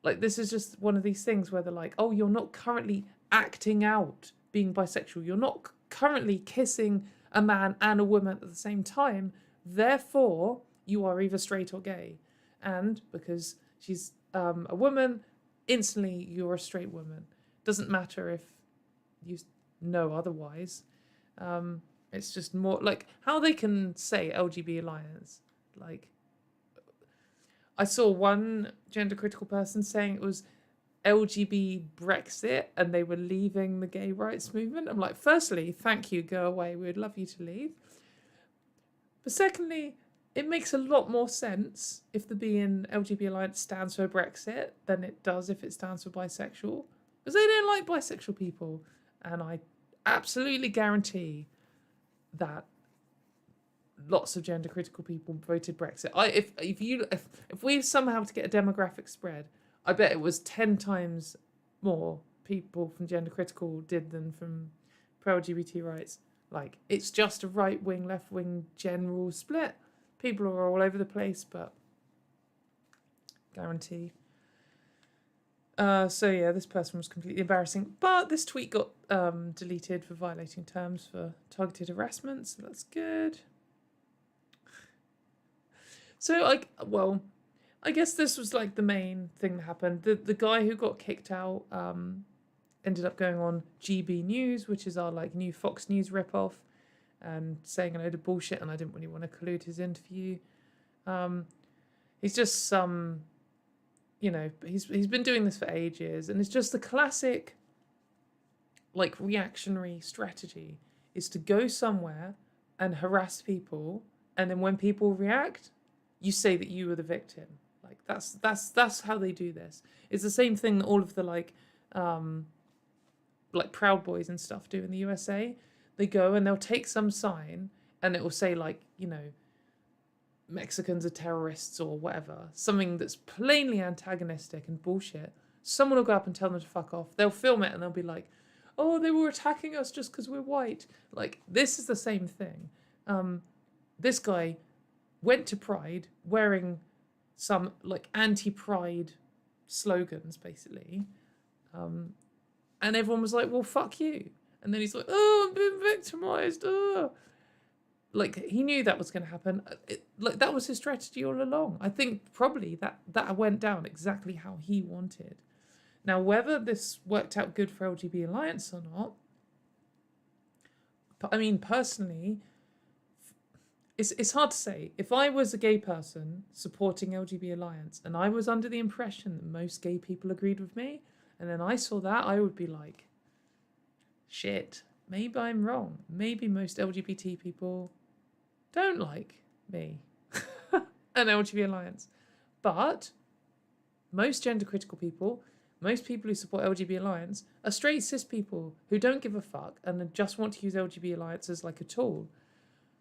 A: Like, this is just one of these things where they're like, oh, you're not currently acting out being bisexual. You're not currently kissing a man and a woman at the same time. Therefore, you are either straight or gay. And because she's a woman, instantly you're a straight woman. Doesn't matter if you know otherwise. It's just more like how they can say LGB Alliance. Like, I saw one gender critical person saying it was LGB Brexit and they were leaving the gay rights movement. I'm like, firstly, thank you, go away. We would love you to leave. But secondly, it makes a lot more sense if the being LGB Alliance stands for Brexit than it does if it stands for bisexual. Because they don't like bisexual people. And I absolutely guarantee that lots of gender critical people voted Brexit. If we somehow to get a demographic spread, I bet it was 10 times more people from gender critical did than from pro-LGBT rights. Like, it's just a right-wing, left-wing general split. People are all over the place, but guarantee. So yeah, this person was completely embarrassing. But this tweet got deleted for violating terms for targeted harassment, so that's good. So I guess this was like the main thing that happened. The guy who got kicked out ended up going on GB News, which is our like new Fox News ripoff, and saying a load of bullshit, and I didn't really want to collude his interview. He's just some, you know, he's been doing this for ages, and it's just the classic like reactionary strategy is to go somewhere and harass people, and then when people react, you say that you were the victim. Like that's how they do this. It's the same thing that all of the like Proud Boys and stuff do in the USA. They go and they'll take some sign and it will say like, you know, Mexicans are terrorists or whatever, something that's plainly antagonistic and bullshit. Someone will go up and tell them to fuck off. They'll film it and they'll be like, oh, they were attacking us just because we're white. Like, this is the same thing. This guy went to Pride wearing some like anti-Pride slogans, basically. And everyone was like, well, fuck you. And then he's like, oh, I'm being victimized. Oh. Like, he knew that was going to happen. Like, that was his strategy all along. I think probably that went down exactly how he wanted. Now, whether this worked out good for LGB Alliance or not, I mean, personally, it's hard to say. If I was a gay person supporting LGB Alliance and I was under the impression that most gay people agreed with me, and then I saw that, I would be like, shit, maybe I'm wrong. Maybe most LGBT people don't like me and LGB Alliance. But most gender critical people, most people who support LGB Alliance are straight cis people who don't give a fuck and just want to use LGB Alliance as like a tool.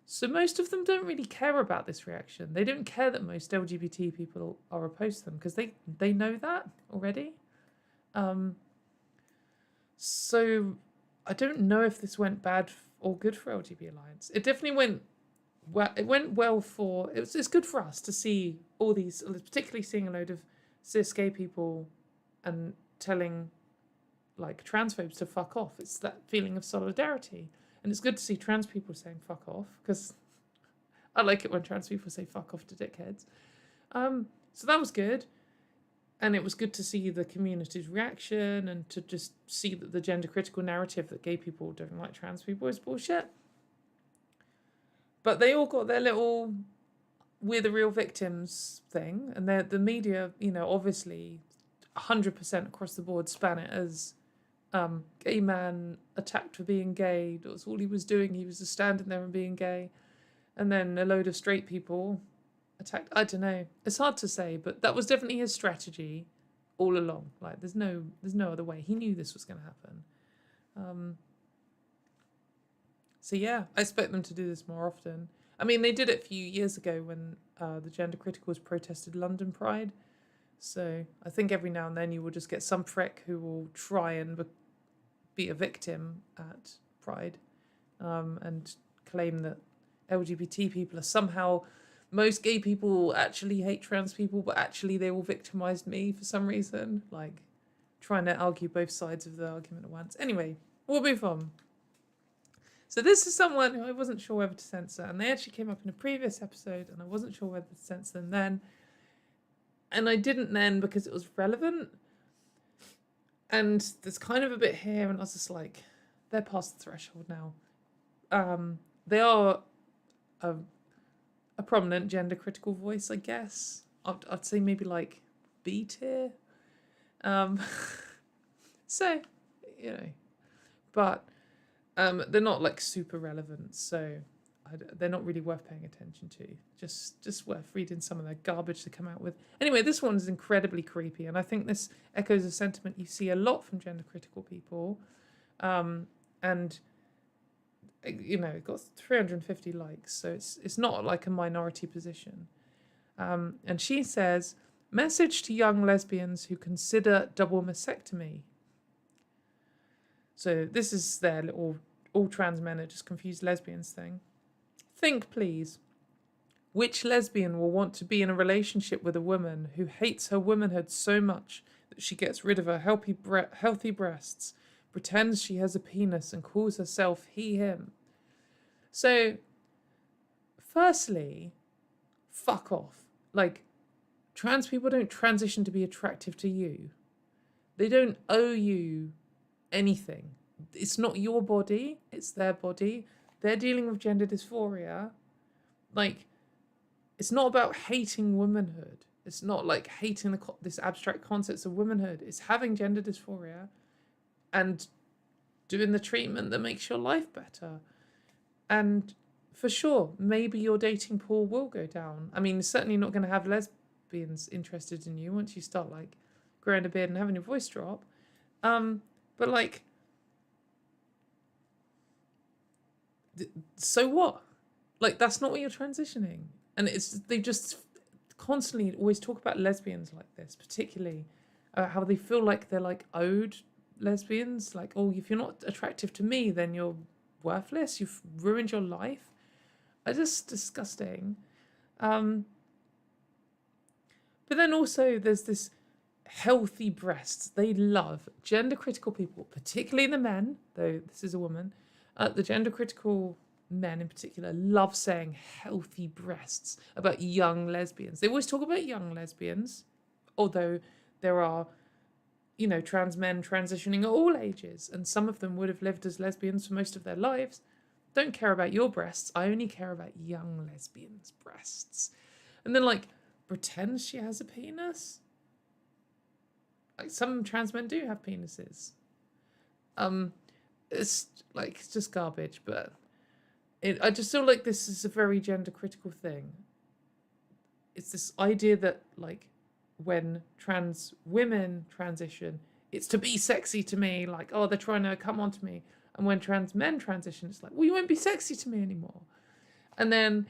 A: So most of them don't really care about this reaction. They don't care that most LGBT people are opposed to them because they know that already. So I don't know if this went bad or good for LGB Alliance. It definitely went well. It went well for it's good for us to see all these, particularly seeing a load of cis gay people and telling like transphobes to fuck off. It's that feeling of solidarity. And it's good to see trans people saying fuck off, because I like it when trans people say fuck off to dickheads. So that was good. And it was good to see the community's reaction and to just see that the gender critical narrative that gay people don't like trans people is bullshit. But they all got their little we're the real victims thing. And the media, obviously 100% across the board span it as gay man attacked for being gay. That's all he was doing. He was just standing there and being gay. And then a load of straight people attacked. I don't know. It's hard to say, but that was definitely his strategy all along. Like, there's no other way. He knew this was going to happen. So yeah, I expect them to do this more often. I mean, they did it a few years ago when the gender criticals protested London Pride. So I think every now and then you will just get some prick who will try and be a victim at Pride and claim that LGBT people are somehow, most gay people actually hate trans people, but actually they all victimized me for some reason, like trying to argue both sides of the argument at once. Anyway, we'll move on. So this is someone who I wasn't sure whether to censor, and they actually came up in a previous episode and I wasn't sure whether to censor them then. And I didn't then because it was relevant. And there's kind of a bit here, and I was just like, they're past the threshold now. They are a prominent gender critical voice, I guess. I'd say maybe like B tier. So, but they're not like super relevant, so they're not really worth paying attention to. Just worth reading some of their garbage to come out with. Anyway, this one's incredibly creepy, and I think this echoes a sentiment you see a lot from gender critical people. And it got 350 likes, so it's not like a minority position. And she says, message to young lesbians who consider double mastectomy. So this is their little all trans men are just confused lesbians thing. Think, please. Which lesbian will want to be in a relationship with a woman who hates her womanhood so much that she gets rid of her healthy breasts, pretends she has a penis, and calls herself he, him? So, firstly, fuck off. Like, trans people don't transition to be attractive to you. They don't owe you anything. It's not your body, it's their body. They're dealing with gender dysphoria. Like, it's not about hating womanhood. It's not like hating this abstract concepts of womanhood. It's having gender dysphoria and doing the treatment that makes your life better. And for sure, maybe your dating pool will go down. I mean, certainly not going to have lesbians interested in you once you start like growing a beard and having your voice drop. But like, so what? Like, that's not what you're transitioning. And they just constantly always talk about lesbians like this, particularly how they feel like they're like owed lesbians. Like, oh, if you're not attractive to me, then you're worthless. You've ruined your life. It's just disgusting. But then also there's this healthy breasts. They love gender critical people, particularly the men, though this is a woman. The gender critical men in particular love saying healthy breasts about young lesbians. They always talk about young lesbians, although there are, trans men transitioning at all ages, and some of them would have lived as lesbians for most of their lives. don't care about your breasts. I only care about young lesbians' breasts. And then, like, pretends she has a penis. Like, some trans men do have penises. It's like, it's just garbage, but I just feel like this is a very gender critical thing. It's this idea that, like, when trans women transition, it's to be sexy to me, like, oh, they're trying to come onto me. And when trans men transition, it's like, well, you won't be sexy to me anymore. And then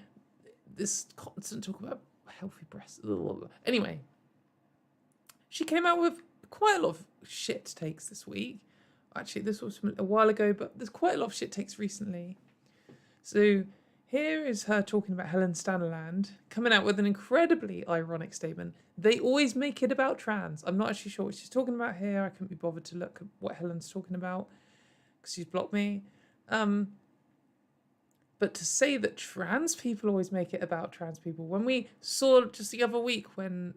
A: this constant talk about healthy breasts. Anyway, she came out with quite a lot of shit takes this week. Actually, this was from a while ago, but there's quite a lot of shit takes recently. So here is her talking about Helen Staniland, coming out with an incredibly ironic statement. They always make it about trans. I'm not actually sure what she's talking about here. I couldn't be bothered to look at what Helen's talking about because she's blocked me. But to say that trans people always make it about trans people, when we saw just the other week when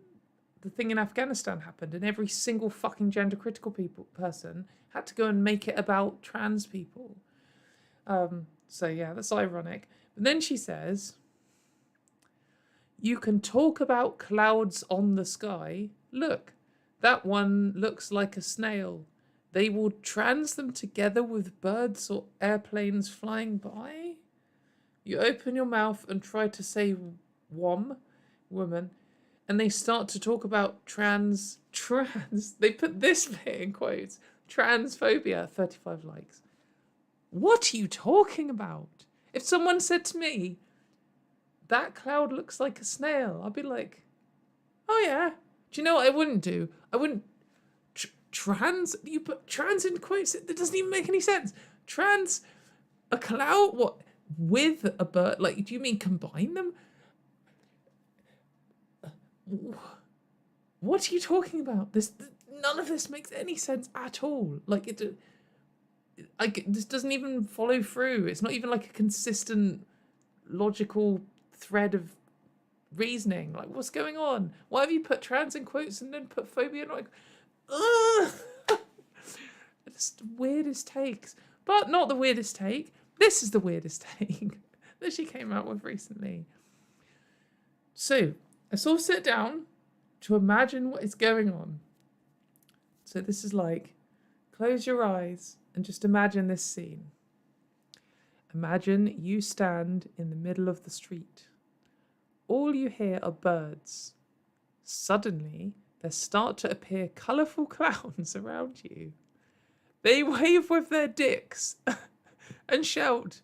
A: the thing in Afghanistan happened and every single fucking gender critical person had to go and make it about trans people. So yeah, that's ironic. But then she says, you can talk about clouds on the sky. Look, that one looks like a snail. They will trans them together with birds or airplanes flying by. You open your mouth and try to say woman, and they start to talk about trans, they put this bit in quotes, transphobia, 35 likes. What are you talking about? If someone said to me, that cloud looks like a snail, I'd be like, oh yeah. Do you know what I wouldn't do? I wouldn't, you put trans in quotes, it doesn't even make any sense. Trans, a cloud, what? With a bird, like, do you mean combine them? What are you talking about? None of this makes any sense at all. Like, this doesn't even follow through. It's not even like a consistent, logical thread of reasoning. Like, what's going on? Why have you put trans in quotes and then put phobia in, like, ugh! It's the weirdest takes. But not the weirdest take. This is the weirdest take that she came out with recently. So, let's all sit down to imagine what is going on. So this is like, close your eyes and just imagine this scene. Imagine you stand in the middle of the street. All you hear are birds. Suddenly, there start to appear colourful clowns around you. They wave with their dicks and shout,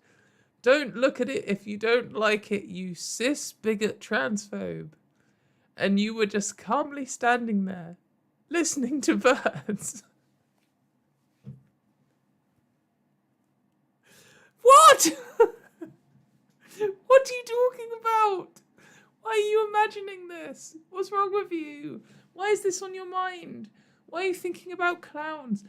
A: "Don't look at it if you don't like it, you cis bigot transphobe." And you were just calmly standing there, listening to birds. What? What are you talking about? Why are you imagining this? What's wrong with you? Why is this on your mind? Why are you thinking about clowns?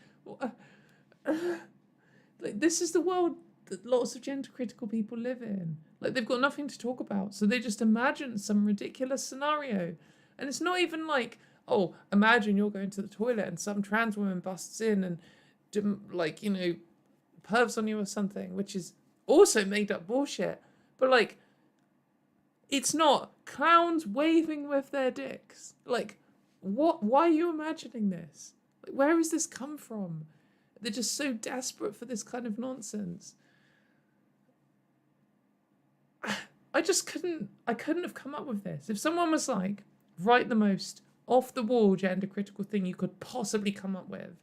A: Like, this is the world that lots of gender critical people live in. Like, they've got nothing to talk about, so they just imagine some ridiculous scenario. And it's not even like, oh, imagine you're going to the toilet and some trans woman busts in and, like, you know, pervs on you or something, which is also made up bullshit. But, like, it's not clowns waving with their dicks. Like, what? Why are you imagining this? Like, where has this come from? They're just so desperate for this kind of nonsense. I couldn't have come up with this. If someone was like, write the most off-the-wall gender critical thing you could possibly come up with,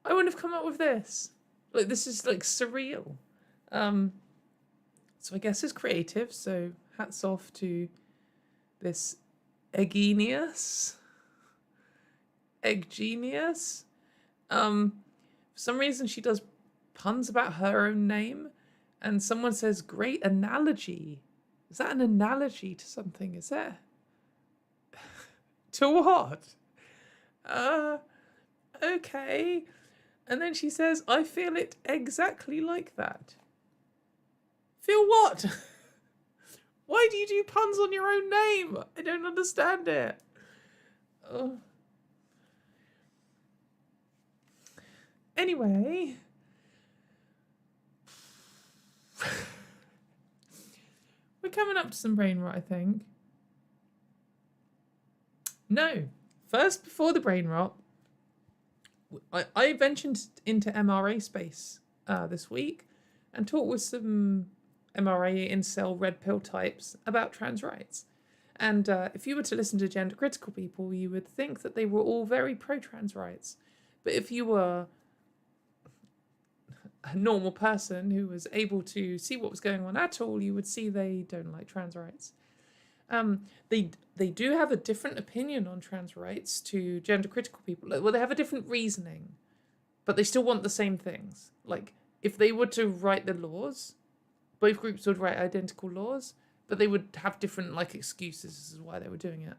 A: I wouldn't have come up with this. Like, this is, like, surreal. So I guess it's creative, so hats off to this Eggenius. For some reason she does puns about her own name, and someone says, great analogy. Is that an analogy to something, is it? To what? Okay. And then she says, I feel it exactly like that. Feel what? Why do you do puns on your own name? I don't understand it. Anyway, coming up to some brain rot, I think. No. First, before the brain rot, I ventured into MRA space this week and talked with some MRA incel red pill types about trans rights. And if you were to listen to gender critical people, you would think that they were all very pro-trans rights. But if you were a normal person who was able to see what was going on at all, you would see they don't like trans rights. They do have a different opinion on trans rights to gender critical people. Well, they have a different reasoning, but they still want the same things. Like, if they were to write the laws, both groups would write identical laws, but they would have different excuses as to why they were doing it.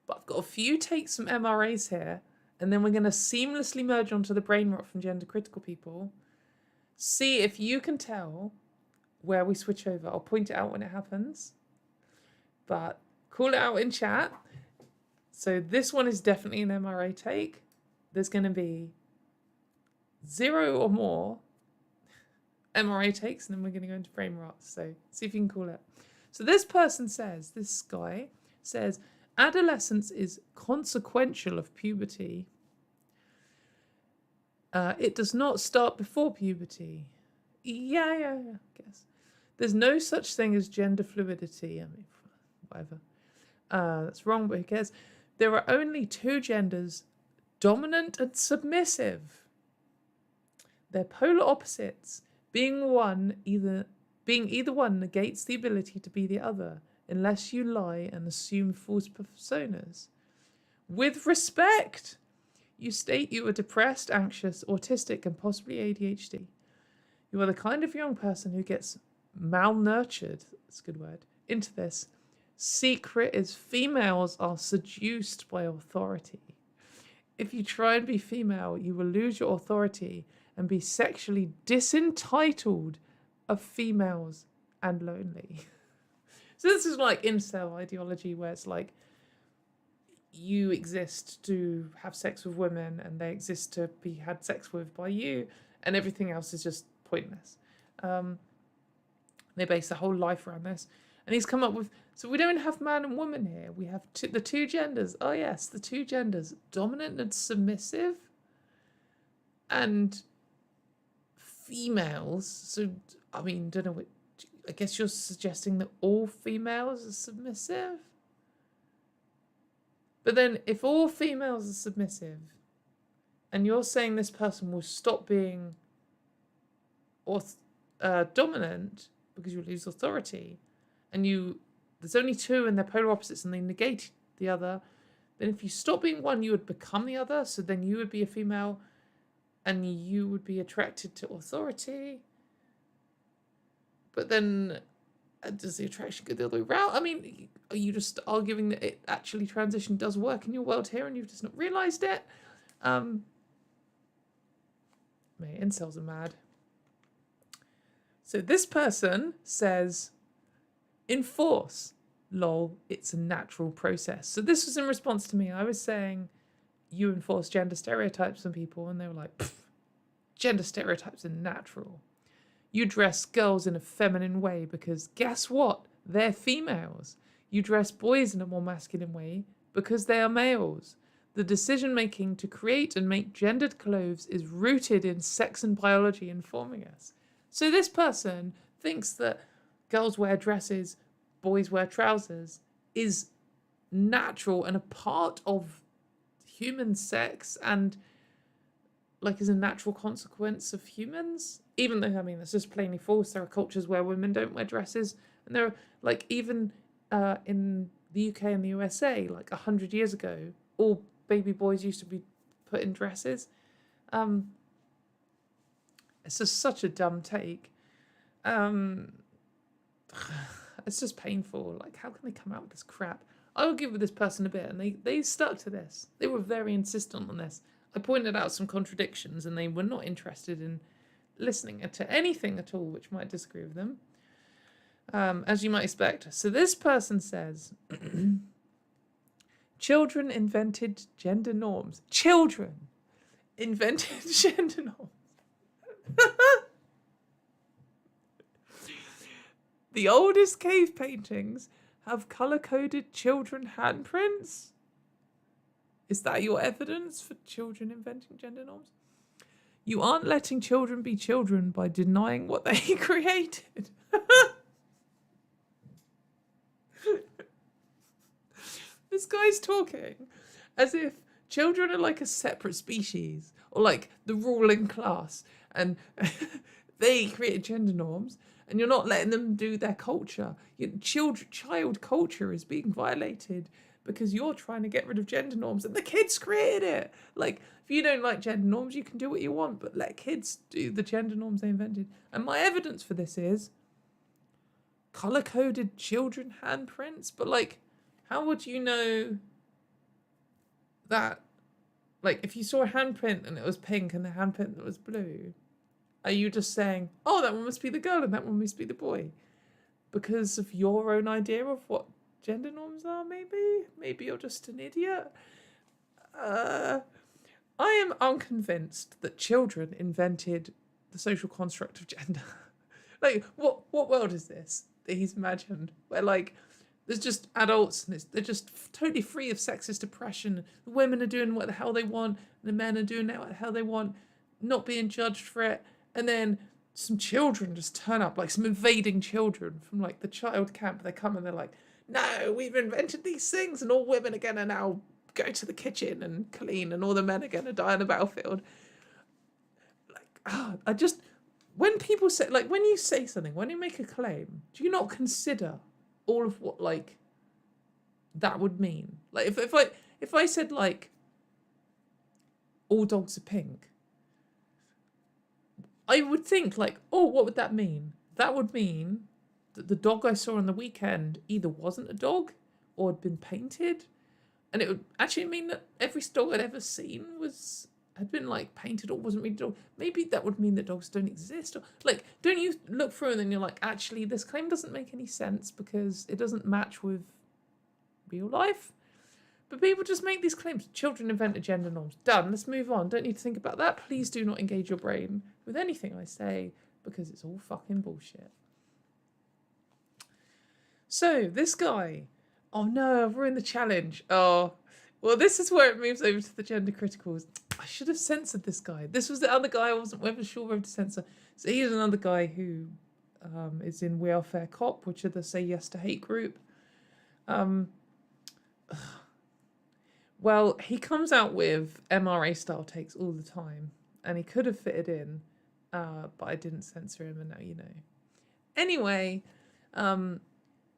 A: But I've got a few takes from MRAs here, and then we're going to seamlessly merge onto the brain rot from gender critical people. See if you can tell where we switch over. I'll point it out when it happens, but call it out in chat. So this one is definitely an MRA take. There's going to be 0 or more MRA takes, and then we're going to go into brain rot. So see if you can call it. So this guy says, adolescence is consequential of puberty. It does not start before puberty. Yeah, I guess. There's no such thing as gender fluidity. I mean, whatever. That's wrong, but who cares? There are only 2 genders, dominant and submissive. They're polar opposites. Being either one negates the ability to be the other, unless you lie and assume false personas. With respect, you state you are depressed, anxious, autistic, and possibly ADHD. You are the kind of young person who gets malnurtured, that's a good word, into this. Secret is females are seduced by authority. If you try and be female, you will lose your authority and be sexually disentitled of females and lonely. So this is like incel ideology, where it's like you exist to have sex with women and they exist to be had sex with by you, and everything else is just pointless. They base their whole life around this. And he's come up with, so we don't have man and woman here. We have the 2 genders. Oh yes, the 2 genders, dominant and submissive, and females. So, I mean, don't know what, I guess you're suggesting that all females are submissive? But then if all females are submissive, and you're saying this person will stop being dominant because you lose authority, and there's only 2 and they're polar opposites and they negate the other, then if you stop being one, you would become the other. So then you would be a female and you would be attracted to authority. But then does the attraction go the other way around? I mean, are you just arguing that it actually transition does work in your world here and you've just not realised it? Mate, incels are mad. So this person says, enforce. Lol, it's a natural process. So this was in response to me. I was saying, you enforce gender stereotypes on people, and they were like, gender stereotypes are natural. You dress girls in a feminine way because guess what? They're females. You dress boys in a more masculine way because they are males. The decision-making to create and make gendered clothes is rooted in sex and biology informing us. So this person thinks that girls wear dresses, boys wear trousers is natural and a part of human sex and is a natural consequence of humans. Even though, I mean, that's just plainly false. There are cultures where women don't wear dresses. And there are, even in the UK and the USA, 100 years ago, all baby boys used to be put in dresses. It's just such a dumb take. It's just painful. How can they come out with this crap? I will give this person a bit, and they stuck to this. They were very insistent on this. I pointed out some contradictions, and they were not interested in listening to anything at all which might disagree with them, as you might expect. So this person says, children invented gender norms. Children invented gender norms. The oldest cave paintings have colour-coded children handprints? Is that your evidence for children inventing gender norms? You aren't letting children be children by denying what they created. This guy's talking as if children are like a separate species or like the ruling class and they create gender norms and you're not letting them do their culture. Child culture is being violated because you're trying to get rid of gender norms and the kids created it. Like, if you don't like gender norms, you can do what you want, but let kids do the gender norms they invented. And my evidence for this is colour-coded children handprints. But like, how would you know that? Like, if you saw a handprint and it was pink and the handprint that was blue, are you just saying, oh, that one must be the girl and that one must be the boy? Because of your own idea of what gender norms are, maybe? Maybe you're just an idiot. I am unconvinced that children invented the social construct of gender. Like, what world is this that he's imagined? Where, like, there's just adults and they're just totally free of sexist oppression. The women are doing what the hell they want. The men are doing what the hell they want, not being judged for it. And then some children just turn up, like some invading children from like the child camp. They come and they're like, no, we've invented these things and all women are going to now go to the kitchen and clean and all the men are going to die on the battlefield. Like, when people say, like, when you say something, when you make a claim, do you not consider all of what, like, that would mean? Like, if I said, like, all dogs are pink, I would think, like, oh, what would that mean? That would mean that the dog I saw on the weekend either wasn't a dog or had been painted. And it would actually mean that every dog I'd ever seen had been, like, painted or wasn't really a dog. Maybe that would mean that dogs don't exist. Or, like, don't you look through and then you're like, actually, this claim doesn't make any sense because it doesn't match with real life? But people just make these claims. Children invented gender norms. Done. Let's move on. Don't need to think about that. Please do not engage your brain with anything I say because it's all fucking bullshit. So, this guy. Oh no, I've ruined the challenge. Oh, well, this is where it moves over to the gender criticals. I should have censored this guy. This was the other guy I wasn't sure whether to censor. So he's another guy who is in We Are Fair Cop, which are the Say Yes to Hate group. Well, he comes out with MRA style takes all the time, and he could have fitted in, but I didn't censor him, and now you know. Anyway,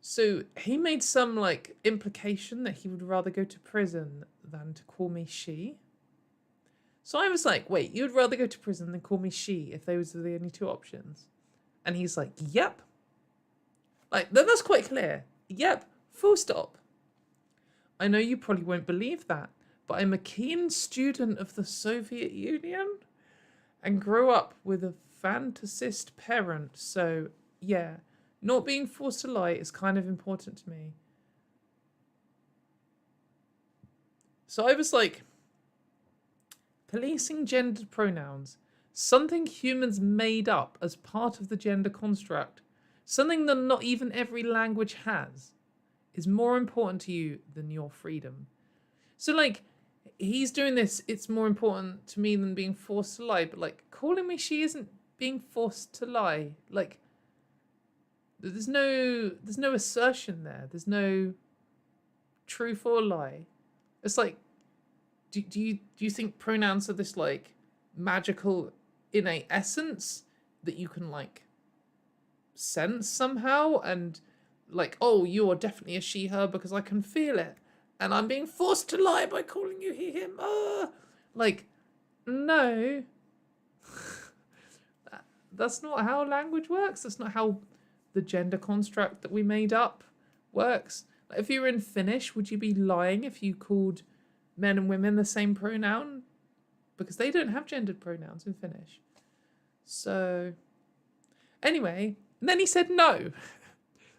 A: so he made some like implication that he would rather go to prison than to call me she. So I was like, wait, you'd rather go to prison than call me she if those are the only two options? And he's like, yep. Like, that's quite clear. Yep, full stop. I know you probably won't believe that, but I'm a keen student of the Soviet Union and grew up with a fantasist parent. So, yeah, not being forced to lie is kind of important to me. So I was like, policing gendered pronouns, something humans made up as part of the gender construct, something that not even every language has, is more important to you than your freedom. So, like, he's doing this, it's more important to me than being forced to lie, but, like, calling me she isn't being forced to lie. Like, there's no assertion there. There's no truth or lie. It's like, do you think pronouns are this, like, magical innate essence that you can, like, sense somehow and, like, oh, you are definitely a she, her because I can feel it and I'm being forced to lie by calling you he, him. Like, no. That's not how language works. That's not how the gender construct that we made up works. Like, if you were in Finnish, would you be lying if you called men and women the same pronoun? Because they don't have gendered pronouns in Finnish. So, anyway, and then he said no.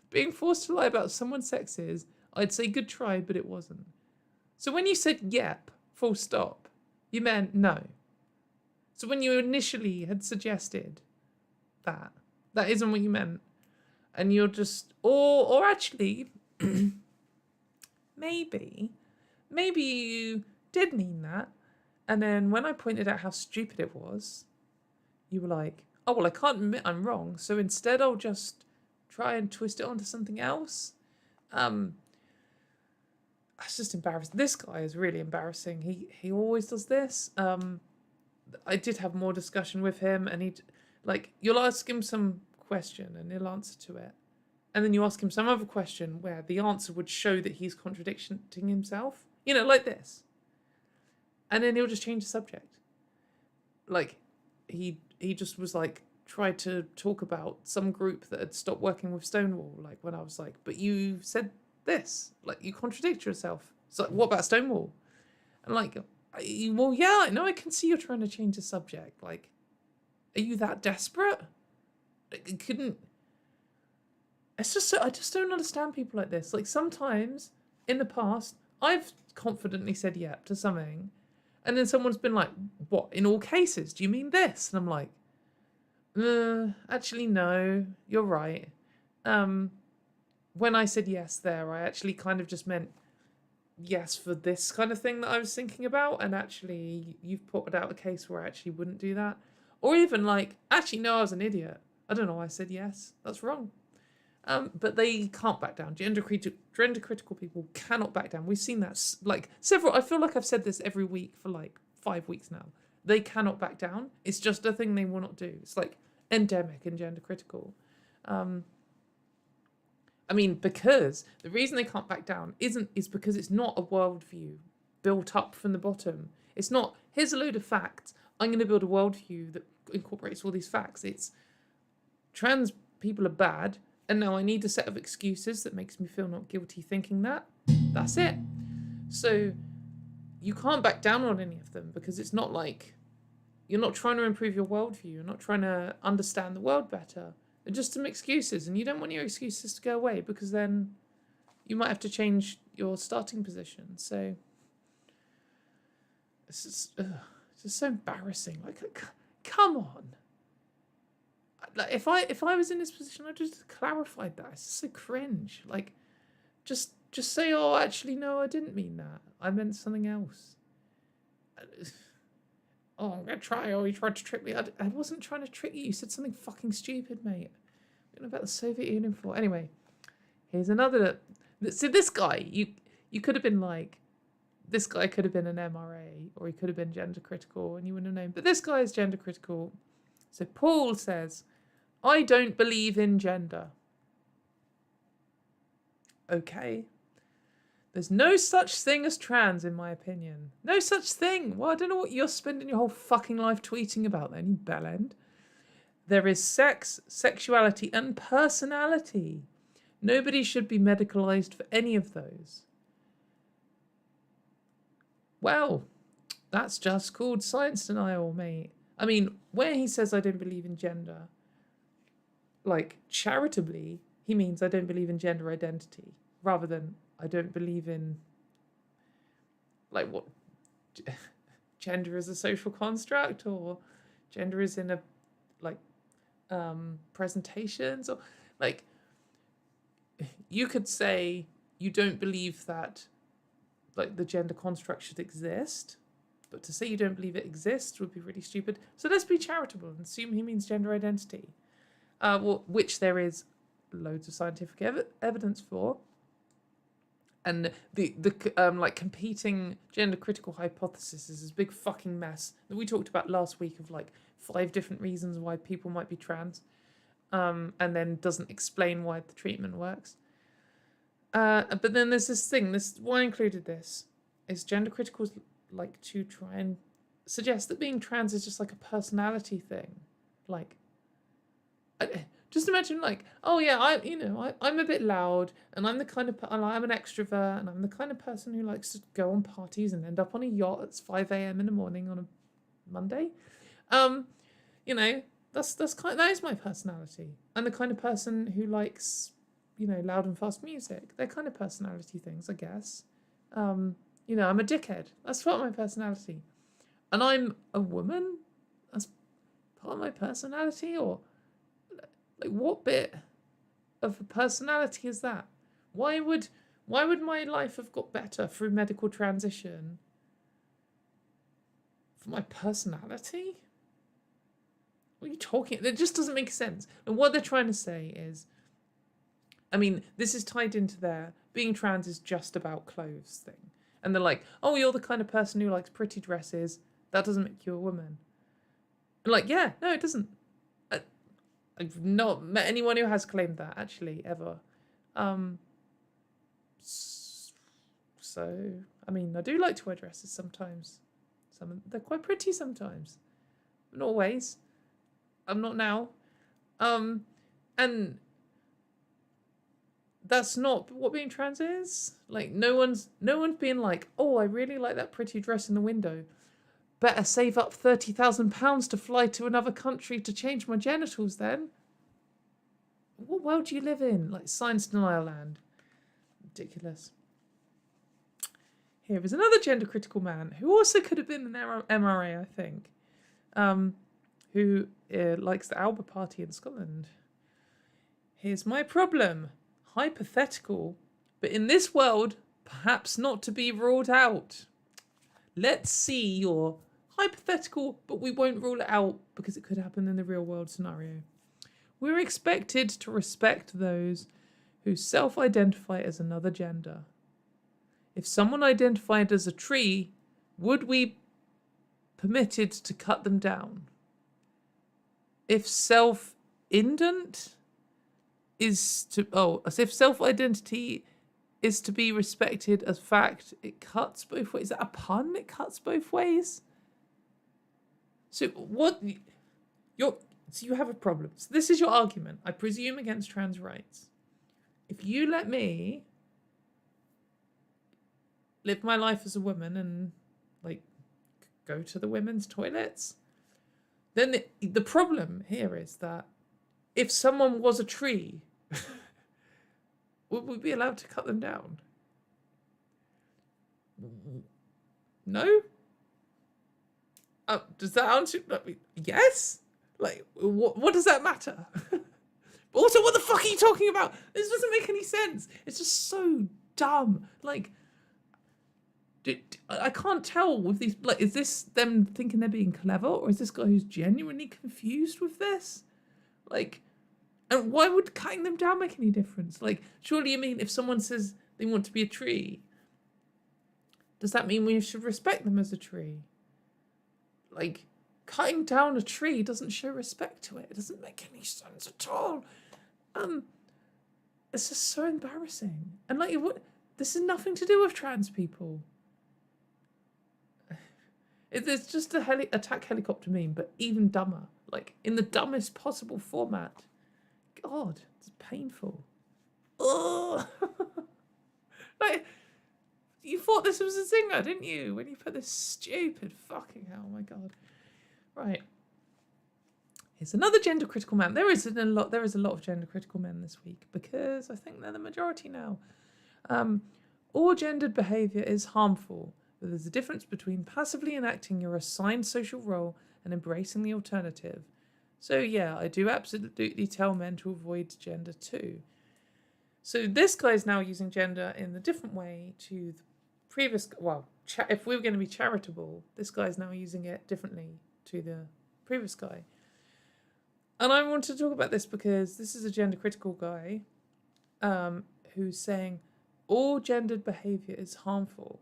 A: Being forced to lie about someone's sex is, I'd say good try, but it wasn't. So when you said yep, full stop, you meant no. So when you initially had suggested that isn't what you meant. and you're just, or actually, maybe you did mean that, and then when I pointed out how stupid it was, you were like, oh, well, I can't admit I'm wrong, so instead I'll just try and twist it onto something else. That's just embarrassing. This guy is really embarrassing. He always does this. I did have more discussion with him, and you'll ask him some question and he'll answer to it. And then you ask him some other question where the answer would show that he's contradicting himself. Like this. And then he'll just change the subject. Like, he just was like, tried to talk about some group that had stopped working with Stonewall. Like, when I was like, but you said this. Like, you contradict yourself. It's like, what about Stonewall? And like, well, yeah, I know, I can see you're trying to change the subject. Like, are you that desperate? Like, it couldn't... It's just, I just don't understand people like this. Like, sometimes, in the past, I've confidently said yep to something, and then someone's been like, what, in all cases, do you mean this? And I'm like, actually, no, you're right. When I said yes there, I actually kind of just meant yes for this kind of thing that I was thinking about, and actually you've put out a case where I actually wouldn't do that. Or even like, actually, no, I was an idiot. I don't know why I said yes. That's wrong. But they can't back down. Gender critical people cannot back down. We've seen that like several. I feel like I've said this every week for like 5 weeks now. They cannot back down. It's just a thing they will not do. It's like endemic in gender critical. I mean, because the reason they can't back down is because it's not a worldview built up from the bottom. It's not, here's a load of facts, I'm going to build a worldview that incorporates all these facts. It's trans people are bad, and now I need a set of excuses that makes me feel not guilty thinking that. That's it. So you can't back down on any of them, because it's not like you're not trying to improve your worldview. You're not trying to understand the world better. They're just some excuses, and you don't want your excuses to go away, because then you might have to change your starting position. So it's just so embarrassing. Like, come on. Like, if I was in this position, I'd just clarified that. It's just so cringe. Like, just say, oh, actually, no, I didn't mean that. I meant something else. Oh, I'm gonna try. Oh, you tried to trick me. I wasn't trying to trick you. You said something fucking stupid, mate. I don't know about the Soviet Union for. Anyway, here's another. So this guy, you could have been like, this guy could have been an MRA, or he could have been gender critical, and you wouldn't have known. But this guy is gender critical. So Paul says, I don't believe in gender. Okay. There's no such thing as trans, in my opinion. No such thing. Well, I don't know what you're spending your whole fucking life tweeting about then, you bellend. There is sex, sexuality, and personality. Nobody should be medicalised for any of those. Well, that's just called science denial, mate. I mean, where he says I don't believe in gender, like, charitably, he means I don't believe in gender identity, rather than I don't believe in, like, what, gender is a social construct, or gender is in a, like, presentations, or, like, you could say you don't believe that, like, the gender construct should exist, but to say you don't believe it exists would be really stupid. So let's be charitable and assume he means gender identity, which there is loads of scientific evidence for. And the like, competing gender critical hypothesis is this big fucking mess that we talked about last week of like 5 different reasons why people might be trans, and then doesn't explain why the treatment works. But then there's this thing, why I included this, is gender critical like to try and suggest that being trans is just like a personality thing. Like, just imagine, like, oh yeah, I'm a bit loud, and I'm the kind of I'm an extrovert, and I'm the kind of person who likes to go on parties and end up on a yacht at 5 a.m. in the morning on a Monday. That is my personality. I'm the kind of person who likes, loud and fast music. They're kind of personality things, I guess. I'm a dickhead. That's part of my personality. And I'm a woman. That's part of my personality, or like, what bit of a personality is that? Why would my life have got better through medical transition? For my personality? What are you talking? It just doesn't make sense. And what they're trying to say is, I mean, this is tied into their being trans is just about clothes thing. And they're like, oh, you're the kind of person who likes pretty dresses. That doesn't make you a woman. And like, yeah, no, it doesn't. I've not met anyone who has claimed that, actually, ever. So, I mean, I do like to wear dresses sometimes. They're quite pretty sometimes. Not always. I'm not now. And that's not what being trans is. Like, no one's being like, oh, I really like that pretty dress in the window. Better save up £30,000 to fly to another country to change my genitals then. What world do you live in? Like science denial land. Ridiculous. Here is another gender critical man who also could have been an MRA, I think. Who likes the Alba Party in Scotland. Here's my problem. Hypothetical, but in this world, perhaps not to be ruled out. Let's see your hypothetical, but we won't rule it out because it could happen in the real world scenario. We're expected to respect those who self-identify as another gender. If someone identified as a tree, would we permitted to cut them down? If self-indent is to if self-identity is to be respected as fact, it cuts both ways. Is that a pun? It cuts both ways. So what? So you have a problem. So this is your argument, I presume, against trans rights. If you let me live my life as a woman and like go to the women's toilets, then the problem here is that if someone was a tree, would we be allowed to cut them down? No? Does that answer? Yes? Like, what does that matter? But also, what the fuck are you talking about? This doesn't make any sense. It's just so dumb. Like, I can't tell with these. Like, is this them thinking they're being clever, or is this guy who's genuinely confused with this? Like, and why would cutting them down make any difference? Like, surely you mean if someone says they want to be a tree, does that mean we should respect them as a tree? Like, cutting down a tree doesn't show respect to it. It doesn't make any sense at all. It's just so embarrassing. And like, this has nothing to do with trans people. It's just a attack helicopter meme, but even dumber. Like, in the dumbest possible format. God, it's painful. Ugh. Like, you thought this was a zinger, didn't you? When you put this stupid fucking hell, oh my God. Right. Here's another gender critical man. There is a lot of gender critical men this week because I think they're the majority now. All gendered behaviour is harmful, but there's a difference between passively enacting your assigned social role and embracing the alternative. So yeah, I do absolutely tell men to avoid gender too. So this guy is now using gender in a different way to the previous. Well, if we were going to be charitable, this guy is now using it differently to the previous guy. And I want to talk about this because this is a gender critical guy who's saying all gendered behaviour is harmful.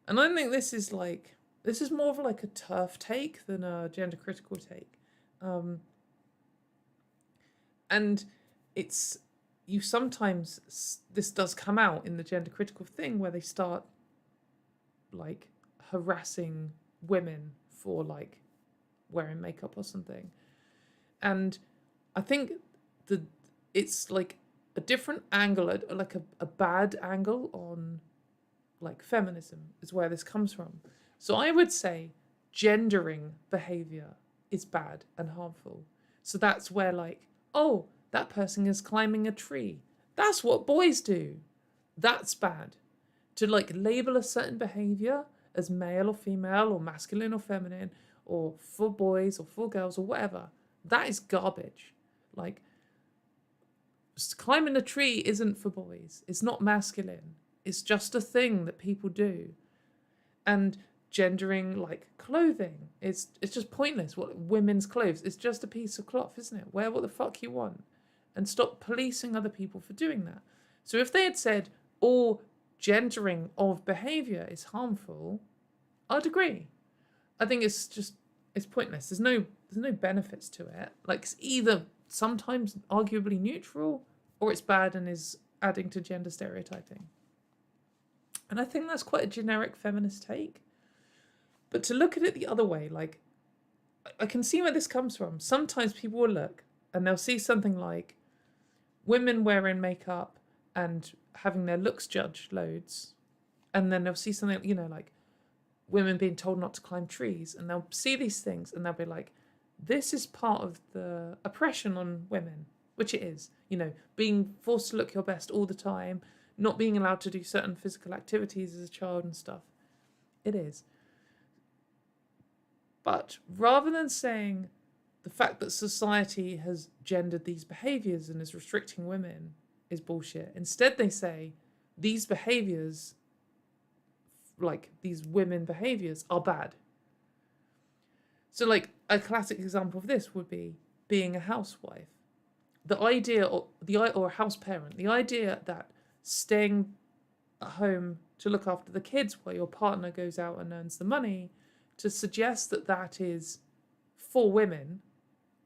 A: And I think this is more of like a TERF take than a gender critical take. And it's, you sometimes, this does come out in the gender critical thing where they start like harassing women for like wearing makeup or something. And I think it's like a different angle, like a bad angle on like feminism is where this comes from. So I would say gendering behaviour is bad and harmful. So that's where like, oh, that person is climbing a tree. That's what boys do. That's bad. To like label a certain behaviour as male or female or masculine or feminine or for boys or for girls or whatever, that is garbage. Like, climbing a tree isn't for boys. It's not masculine. It's just a thing that people do. And gendering like clothing, it's just pointless. What women's clothes? It's just a piece of cloth, isn't it? Wear what the fuck you want. And stop policing other people for doing that. So if they had said all gendering of behaviour is harmful, I'd agree. I think it's pointless. There's no benefits to it. Like, it's either sometimes arguably neutral, or it's bad and is adding to gender stereotyping. And I think that's quite a generic feminist take. But to look at it the other way, like, I can see where this comes from. Sometimes people will look and they'll see something like women wearing makeup and having their looks judged loads. And then they'll see something, you know, like women being told not to climb trees. And they'll see these things and they'll be like, this is part of the oppression on women, which it is. You know, being forced to look your best all the time, not being allowed to do certain physical activities as a child and stuff. It is. But rather than saying the fact that society has gendered these behaviours and is restricting women is bullshit, instead they say these behaviours, like these women behaviours, are bad. So like a classic example of this would be being a housewife. The idea, or a house parent, the idea that staying at home to look after the kids while your partner goes out and earns the money, to suggest that that is for women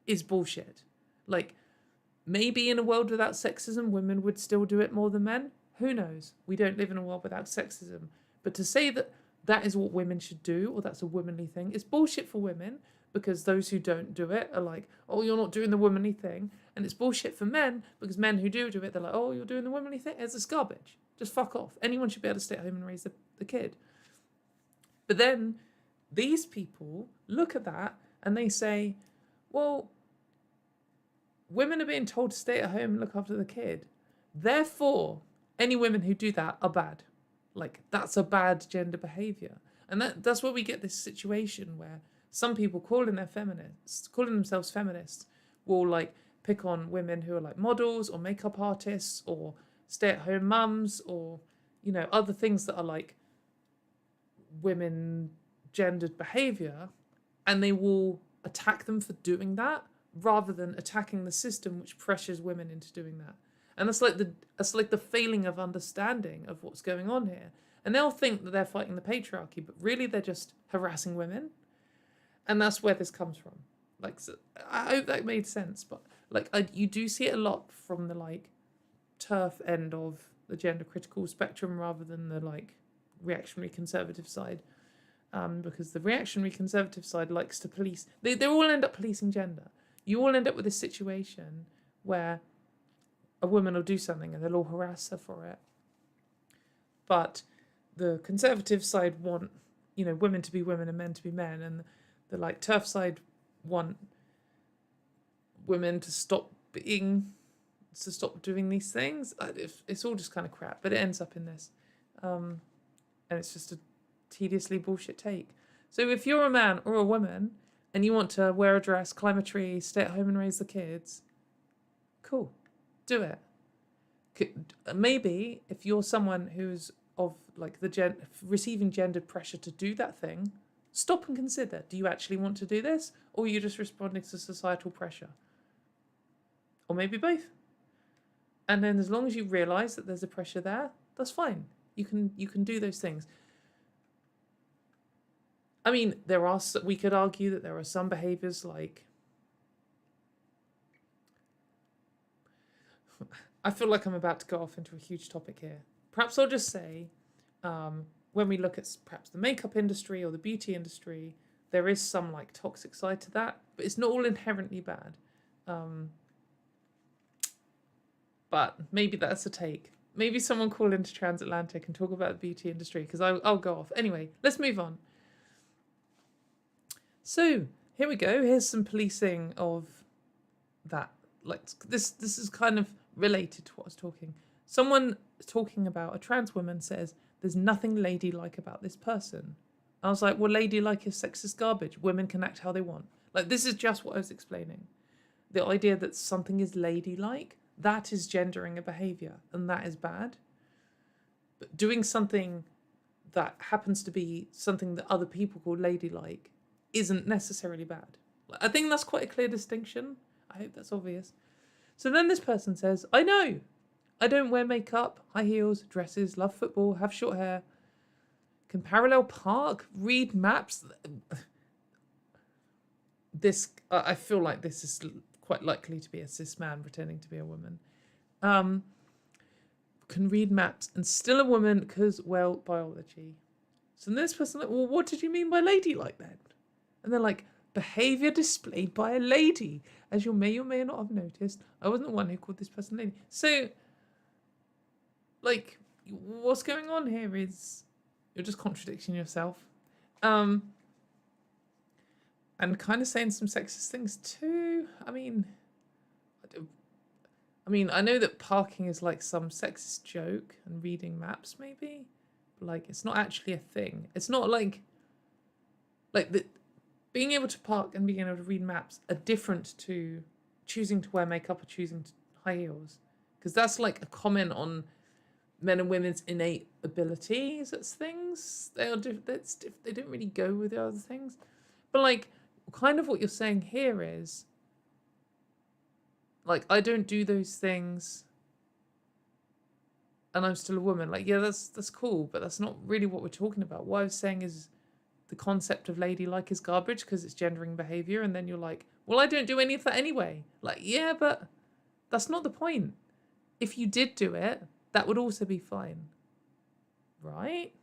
A: is bullshit. Like, maybe in a world without sexism, women would still do it more than men. Who knows? We don't live in a world without sexism. But to say that that is what women should do, or that's a womanly thing, is bullshit for women, because those who don't do it are like, oh, you're not doing the womanly thing. And it's bullshit for men, because men who do it, they're like, oh, you're doing the womanly thing? It's garbage. Just fuck off. Anyone should be able to stay at home and raise the kid. But then these people look at that and they say, well, women are being told to stay at home and look after the kid. Therefore, any women who do that are bad. Like, that's a bad gender behaviour. And that's where we get this situation where some people calling themselves feminists, will like pick on women who are like models or makeup artists or stay-at-home mums or, you know, other things that are like women gendered behaviour, and they will attack them for doing that rather than attacking the system which pressures women into doing that. And that's like the failing of understanding of what's going on here. And they'll think that they're fighting the patriarchy, but really they're just harassing women. And that's where this comes from. Like, so I hope that made sense, but like you do see it a lot from the like TERF end of the gender critical spectrum rather than the like reactionary conservative side. Because the reactionary conservative side likes to police. They all end up policing gender. You all end up with this situation where a woman will do something and they'll all harass her for it. But the conservative side want, you know, women to be women and men to be men, and the like TERF side want women to stop doing these things. It's all just kind of crap, but it ends up in this, and it's just a tediously bullshit take. So if you're a man or a woman and you want to wear a dress, climb a tree, stay at home and raise the kids, cool, do it. Maybe if you're someone who's of like receiving gendered pressure to do that thing, stop and consider, do you actually want to do this, or are you just responding to societal pressure? Or maybe both. And then as long as you realise that there's a pressure there, that's fine. You can do those things. I mean, we could argue that there are some behaviours like, I feel like I'm about to go off into a huge topic here. Perhaps I'll just say, when we look at perhaps the makeup industry or the beauty industry, there is some like toxic side to that, but it's not all inherently bad. But maybe that's a take. Maybe someone call into Transatlantic and talk about the beauty industry, because I'll go off. Anyway, let's move on. So here we go. Here's some policing of that. Like this is kind of related to what I was talking. Someone talking about a trans woman says, there's nothing ladylike about this person. I was like, well, ladylike is sexist garbage. Women can act how they want. Like, this is just what I was explaining. The idea that something is ladylike, that is gendering a behaviour, and that is bad. But doing something that happens to be something that other people call ladylike isn't necessarily bad. I think that's quite a clear distinction. I hope that's obvious. So then this person says, I know. I don't wear makeup, high heels, dresses, love football, have short hair, can parallel park, read maps. This, I feel like this is quite likely to be a cis man pretending to be a woman. Can read maps and still a woman because, well, biology. So this person like, well, what did you mean by ladylike then? And they're like, behaviour displayed by a lady. As you may or may not have noticed, I wasn't the one who called this person lady. So, like, what's going on here is you're just contradicting yourself. And kind of saying some sexist things too. I mean, I know that parking is like some sexist joke and reading maps maybe, but like it's not actually a thing. It's not like being able to park and being able to read maps are different to choosing to wear makeup or choosing high heels, because that's like a comment on men and women's innate abilities as things. They are they don't really go with the other things, but like kind of what you're saying here is like, I don't do those things and I'm still a woman. Like, yeah, that's cool, but that's not really what we're talking about. What I was saying is the concept of ladylike is garbage because it's gendering behaviour, and then you're like, well, I don't do any of that anyway. Like, yeah, but that's not the point. If you did do it, that would also be fine. Right?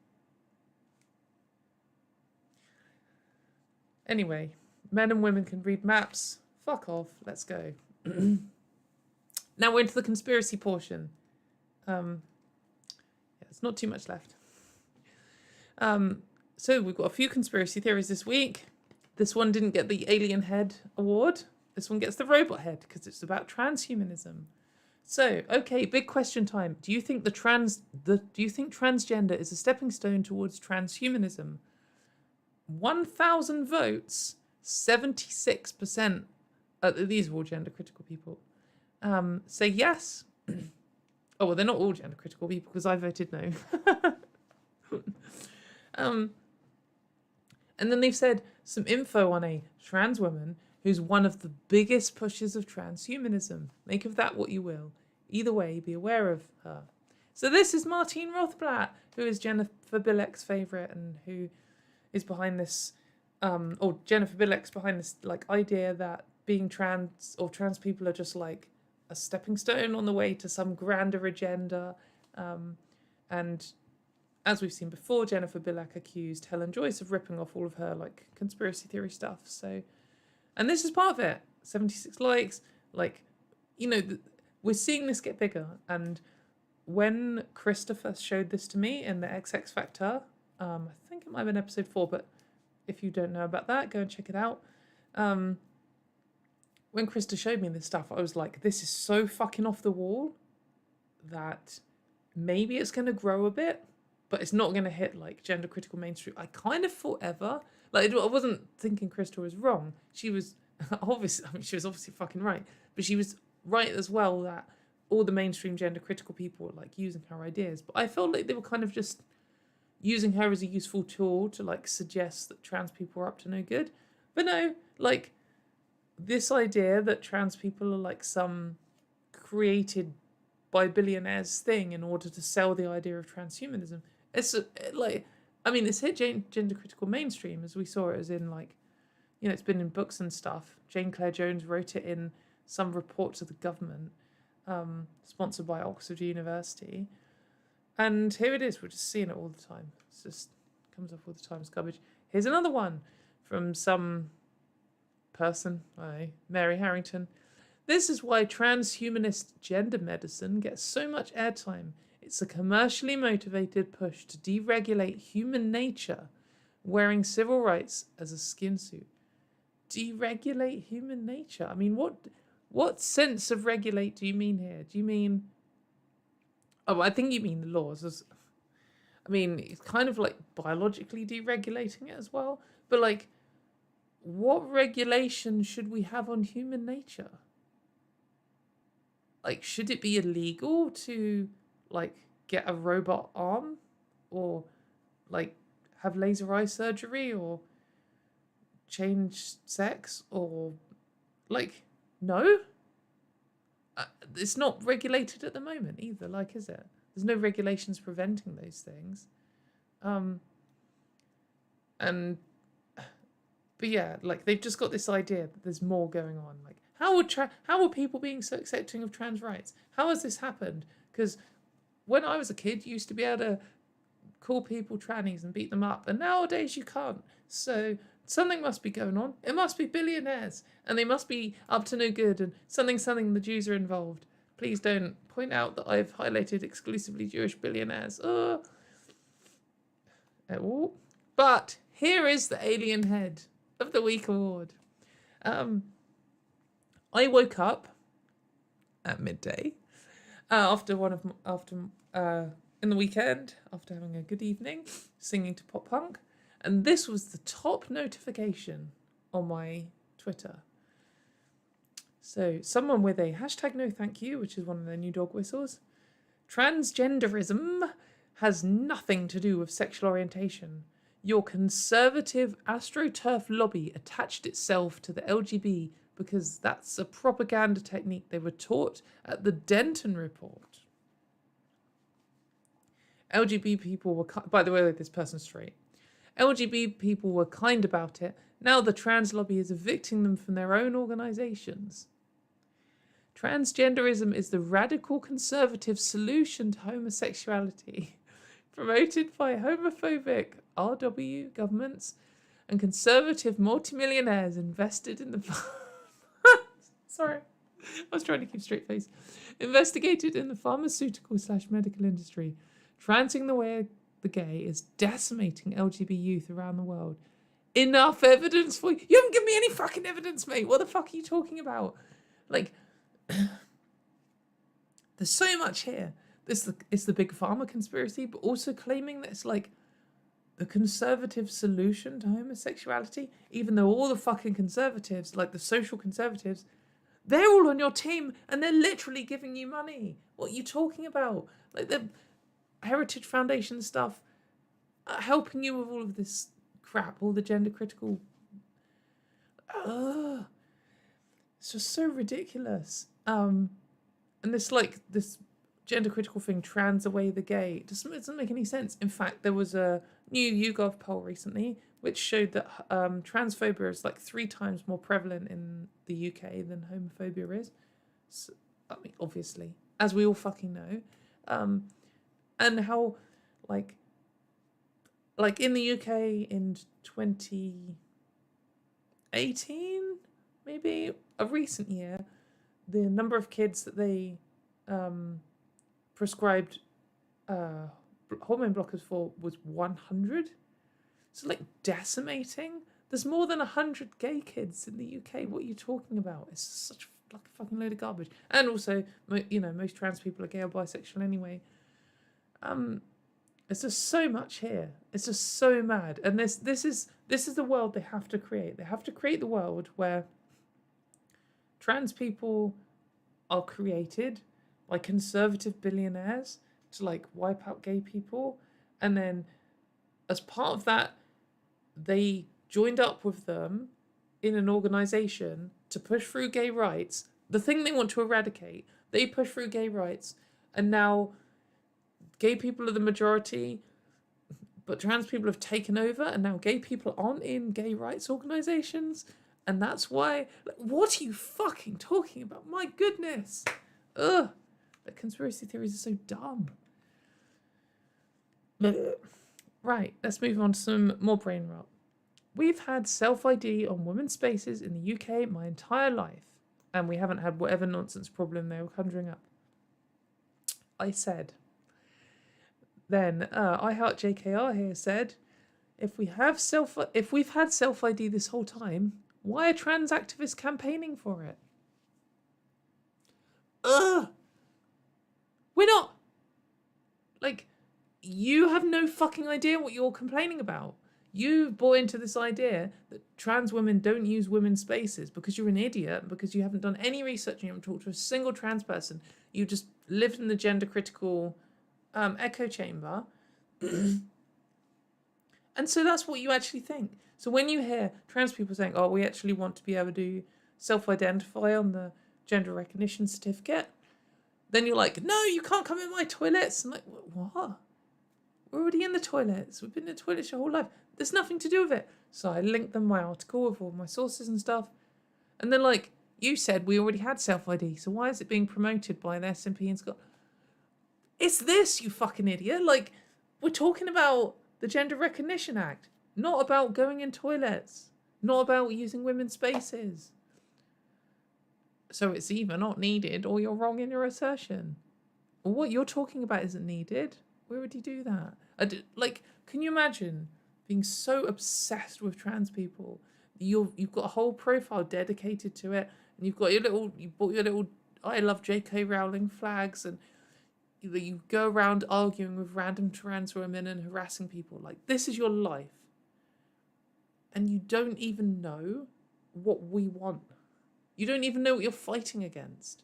A: Anyway, men and women can read maps. Fuck off. Let's go. Now we're into the conspiracy portion. There's not too much left. So we've got a few conspiracy theories this week. This one didn't get the alien head award. This one gets the robot head because it's about transhumanism. So, okay, big question time. Do you think transgender is a stepping stone towards transhumanism? 1,000 votes, 76%. These are all gender critical people. Say yes. Oh, well, they're not all gender critical people because I voted no. And then they've said some info on a trans woman who's one of the biggest pushers of transhumanism. Make of that what you will. Either way, be aware of her. So this is Martine Rothblatt, who is Jennifer Bilek's favourite and who is behind this, or Jennifer Bilek's behind this like idea that being trans or trans people are just like a stepping stone on the way to some grander agenda. And as we've seen before, Jennifer Bilek accused Helen Joyce of ripping off all of her like conspiracy theory stuff. So, and this is part of it. 76 likes, like, you know, we're seeing this get bigger. And when Christopher showed this to me in the XX Factor, I think it might have been episode 4, but if you don't know about that, go and check it out. When Krista showed me this stuff, I was like, this is so fucking off the wall that maybe it's going to grow a bit, but it's not going to hit like gender critical mainstream. I kind of thought ever, like, I wasn't thinking Krista was wrong. She was obviously, she was obviously fucking right, but she was right as well that all the mainstream gender critical people were like using her ideas. But I felt like they were kind of just using her as a useful tool to like suggest that trans people are up to no good. But no, like, this idea that trans people are like some created by billionaires thing in order to sell the idea of transhumanism. It's like, I mean, it's hit gender critical mainstream as we saw it as in like, you know, it's been in books and stuff. Jane Clare Jones wrote it in some report to the government, sponsored by Oxford University. And here it is. We're just seeing it all the time. It just comes up all the time. It's garbage. Here's another one from some person, Mary Harrington. This is why transhumanist gender medicine gets so much airtime. It's a commercially motivated push to deregulate human nature, wearing civil rights as a skin suit. Deregulate human nature? I mean, what sense of regulate do you mean here? Do you mean... Oh, I think you mean the laws. I mean, it's kind of like biologically deregulating it as well. But like, what regulation should we have on human nature? like, should it be illegal to, like, get a robot arm or, like, have laser eye surgery or change sex or, like, no? It's not regulated at the moment either, like, is it? There's no regulations preventing those things. But yeah, like, they've just got this idea that there's more going on. Like, how are people being so accepting of trans rights? How has this happened? Because when I was a kid, you used to be able to call people trannies and beat them up, and nowadays you can't. So something must be going on. It must be billionaires, and they must be up to no good, and something the Jews are involved. Please don't point out that I've highlighted exclusively Jewish billionaires. But here is the Alien Head of the Week award. I woke up at midday in the weekend after having a good evening singing to pop punk, and this was the top notification on my Twitter. So someone with a hashtag no thank you, which is one of their new dog whistles. Transgenderism has nothing to do with sexual orientation. Your conservative AstroTurf lobby attached itself to the LGB because that's a propaganda technique they were taught at the Denton Report. LGB people were... By the way, this person's straight. LGB people were kind about it. Now the trans lobby is evicting them from their own organisations. Transgenderism is the radical conservative solution to homosexuality, promoted by homophobic RW governments and conservative multimillionaires invested in the... Sorry, I was trying to keep straight face. Investigated in the pharmaceutical/medical industry. Transing the way the gay is decimating LGBT youth around the world. Enough evidence for you. You haven't given me any fucking evidence, mate. What the fuck are you talking about? Like, there's so much here. It's the big pharma conspiracy, but also claiming that it's like the conservative solution to homosexuality, even though all the fucking conservatives, like the social conservatives, they're all on your team and they're literally giving you money. What are you talking about? Like the Heritage Foundation stuff, helping you with all of this crap, all the gender critical. It's just so ridiculous. And this gender critical thing, trans away the gay, it doesn't make any sense. In fact, there was a new YouGov poll recently which showed that transphobia is like 3 times more prevalent in the UK than homophobia is. So, I mean, obviously, as we all fucking know. And how, like in the UK in 2018, maybe a recent year, the number of kids that they prescribed hormone blockers for was 100. So, like, decimating. There's more than 100 gay kids in the UK. What are you talking about? It's such like a fucking load of garbage. And also, you know, most trans people are gay or bisexual anyway. It's just so much here. It's just so mad. And this is the world they have to create. They have to create the world where trans people are created by conservative billionaires to like wipe out gay people, and then as part of that, they joined up with them in an organization to push through gay rights. The thing they want to eradicate, they push through gay rights, and now gay people are the majority, but trans people have taken over, and now gay people aren't in gay rights organizations, and that's why... Like, what are you fucking talking about? My goodness. Ugh. The conspiracy theories are so dumb. Right, let's move on to some more brain rot. We've had self-ID on women's spaces in the UK my entire life, and we haven't had whatever nonsense problem they were conjuring up. I said... Then I Heart JKR here said, if we've had self-ID this whole time, why are trans activists campaigning for it? We're not. Like, you have no fucking idea what you're complaining about. You bought into this idea that trans women don't use women's spaces because you're an idiot, because you haven't done any research and you haven't talked to a single trans person. You just lived in the gender critical echo chamber. And so that's what you actually think. So when you hear trans people saying, oh, we actually want to be able to self-identify on the gender recognition certificate, then you're like, no, you can't come in my toilets. I'm like, what? We're already in the toilets. We've been in the toilets your whole life. There's nothing to do with it. So I linked them my article with all my sources and stuff. And then, like, you said we already had self-ID. So why is it being promoted by the SNP in Scotland? It's this, you fucking idiot. Like, we're talking about the Gender Recognition Act, not about going in toilets, not about using women's spaces. So it's either not needed or you're wrong in your assertion. Or what you're talking about isn't needed. We already do that. Like, can you imagine being so obsessed with trans people? You've got a whole profile dedicated to it, and you bought your little I love J.K. Rowling flags, and you go around arguing with random trans women and harassing people. Like, this is your life. And you don't even know what we want. You don't even know what you're fighting against.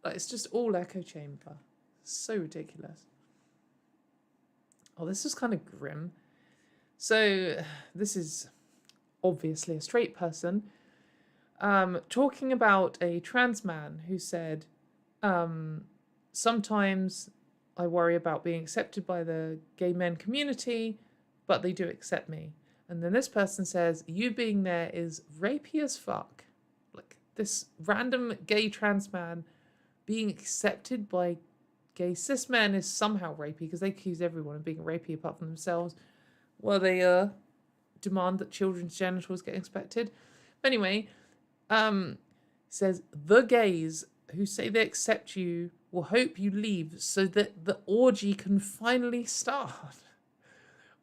A: Like, it's just all echo chamber. So ridiculous. Oh, this is kind of grim. So this is obviously a straight person talking about a trans man who said, sometimes I worry about being accepted by the gay men community, but they do accept me. And then this person says, you being there is rapey as fuck. Like, this random gay trans man being accepted by gay cis men is somehow rapey, because they accuse everyone of being rapey apart from themselves, while they demand that children's genitals get inspected. But anyway, says, the gays who say they accept you will hope you leave so that the orgy can finally start.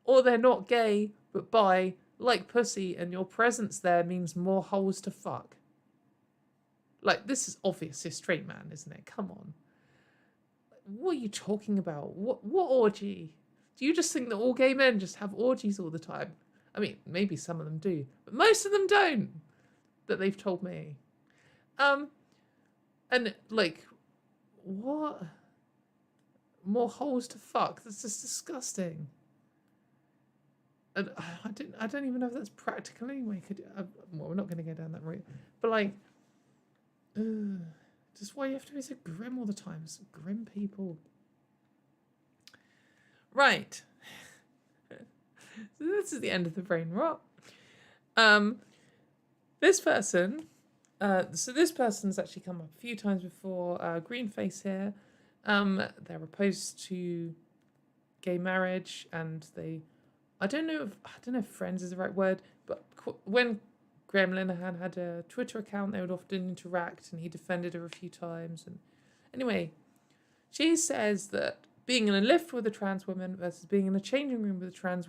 A: Or they're not gay, but bi, like pussy, and your presence there means more holes to fuck. Like, this is obviously a straight man, isn't it? Come on. What are you talking about? What orgy? Do you just think that all gay men just have orgies all the time? I mean, maybe some of them do, but most of them don't, that they've told me. And, like, what? More holes to fuck? That's just disgusting. And I don't even know if that's practical anyway. Well, we're not going to go down that route. But, like, just why you have to be so grim all the time. Some grim people. Right. So this is the end of the brain rot. This person, so this person's actually come up a few times before. Greenface here. They're opposed to gay marriage, and I don't know if friends is the right word, but when Graham Linehan had a Twitter account, they would often interact, and he defended her a few times. And anyway, she says that being in a lift with a trans woman versus being in a changing room with a trans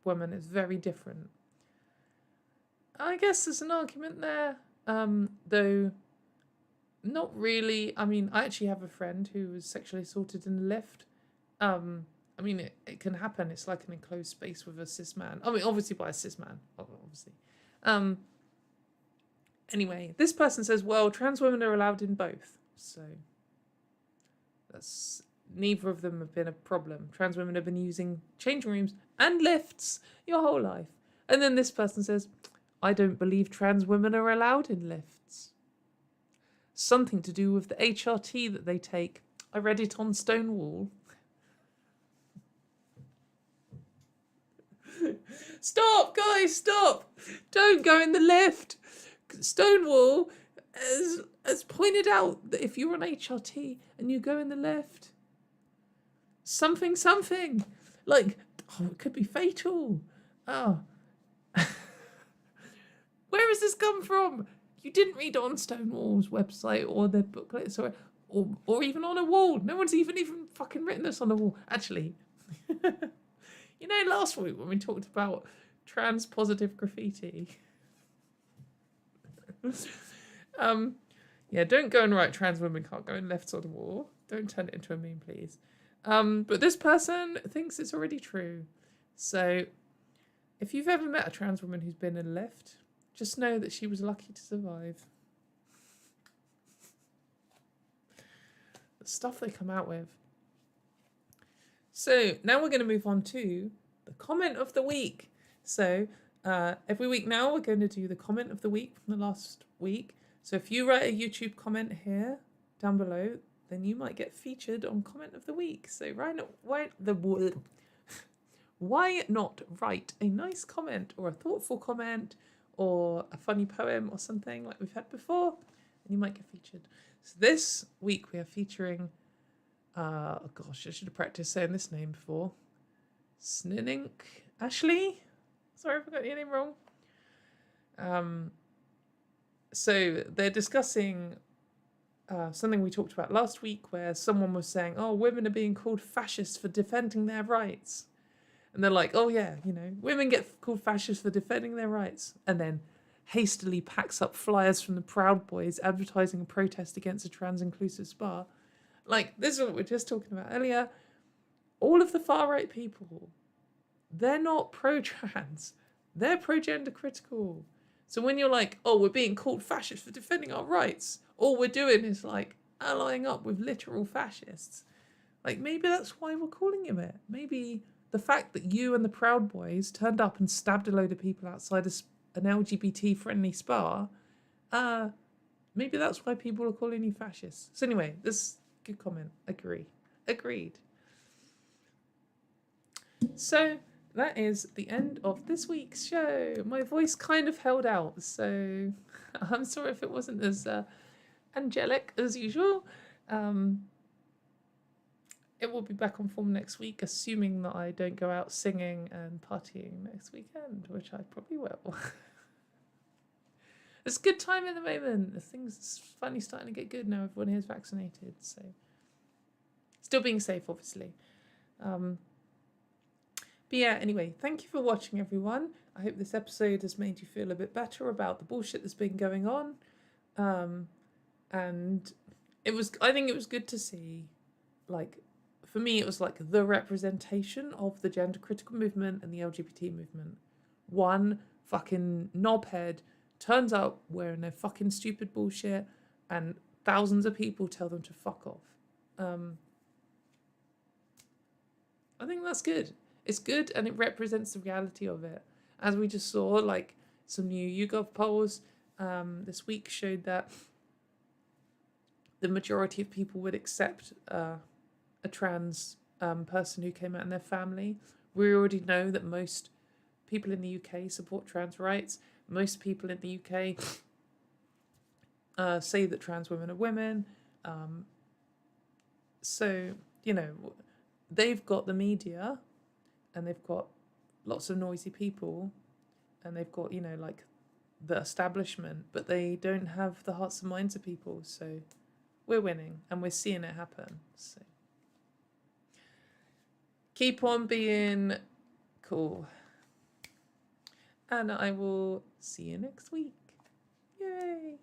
A: woman is very different. I guess there's an argument there, though not really. I mean, I actually have a friend who was sexually assaulted in a lift. I mean, it can happen. It's like an enclosed space with a cis man. I mean, obviously by a cis man, obviously. Anyway, this person says, well, trans women are allowed in both. So that's neither of them have been a problem. Trans women have been using changing rooms and lifts your whole life. And then this person says, I don't believe trans women are allowed in lifts. Something to do with the HRT that they take. I read it on Stonewall. Stop, guys, stop. Don't go in the lift. Stonewall has pointed out that if you're on HRT and you go in the lift, something, like, it could be fatal. Oh. Where has this come from? You didn't read on Stonewall's website or their booklets or even on a wall. No one's even fucking written this on a wall. Actually, you know, last week when we talked about trans positive graffiti. Yeah, don't go and write trans women can't go in lifts on the wall. Don't turn it into a meme, please. But this person thinks it's already true. So if you've ever met a trans woman who's been in a lift, just know that she was lucky to survive. The stuff they come out with. So now we're going to move on to the comment of the week. So every week now we're going to do the comment of the week from the last week. So if you write a YouTube comment here down below, then you might get featured on comment of the week. So why not write a nice comment or a thoughtful comment or a funny poem or something like we've had before, and you might get featured. So this week we are featuring, oh gosh, I should have practiced saying this name before. Snynink Ashley. Sorry if I got your name wrong. So they're discussing something we talked about last week where someone was saying, oh, women are being called fascists for defending their rights. And they're like, oh yeah, you know, women get called fascists for defending their rights. And then hastily packs up flyers from the Proud Boys advertising a protest against a trans-inclusive spa. Like, this is what we were just talking about earlier. All of the far-right people, they're not pro-trans. They're pro-gender critical. So when you're like, oh, we're being called fascists for defending our rights, all we're doing is like allying up with literal fascists. Like, maybe that's why we're calling him it. Maybe the fact that you and the Proud Boys turned up and stabbed a load of people outside an LGBT-friendly spa, maybe that's why people are calling you fascists. So anyway, this is a good comment. Agreed. So that is the end of this week's show. My voice kind of held out, so I'm sorry if it wasn't as angelic as usual. It will be back on form next week, assuming that I don't go out singing and partying next weekend, which I probably will. It's a good time at the moment. Things are finally starting to get good now. Everyone here is vaccinated, so still being safe, obviously. But yeah, anyway, thank you for watching, everyone. I hope this episode has made you feel a bit better about the bullshit that's been going on. And I think it was good to see, like, for me, it was like the representation of the gender critical movement and the LGBT movement. One fucking knobhead turns up wearing their fucking stupid bullshit and thousands of people tell them to fuck off. I think that's good. It's good and it represents the reality of it. As we just saw, like, some new YouGov polls this week showed that the majority of people would accept a trans person who came out in their family. We already know that most people in the UK support trans rights. Most people in the UK say that trans women are women. So, you know, they've got the media and they've got lots of noisy people and they've got, you know, like the establishment, but they don't have the hearts and minds of people. So we're winning and we're seeing it happen. So keep on being cool. And I will see you next week. Yay!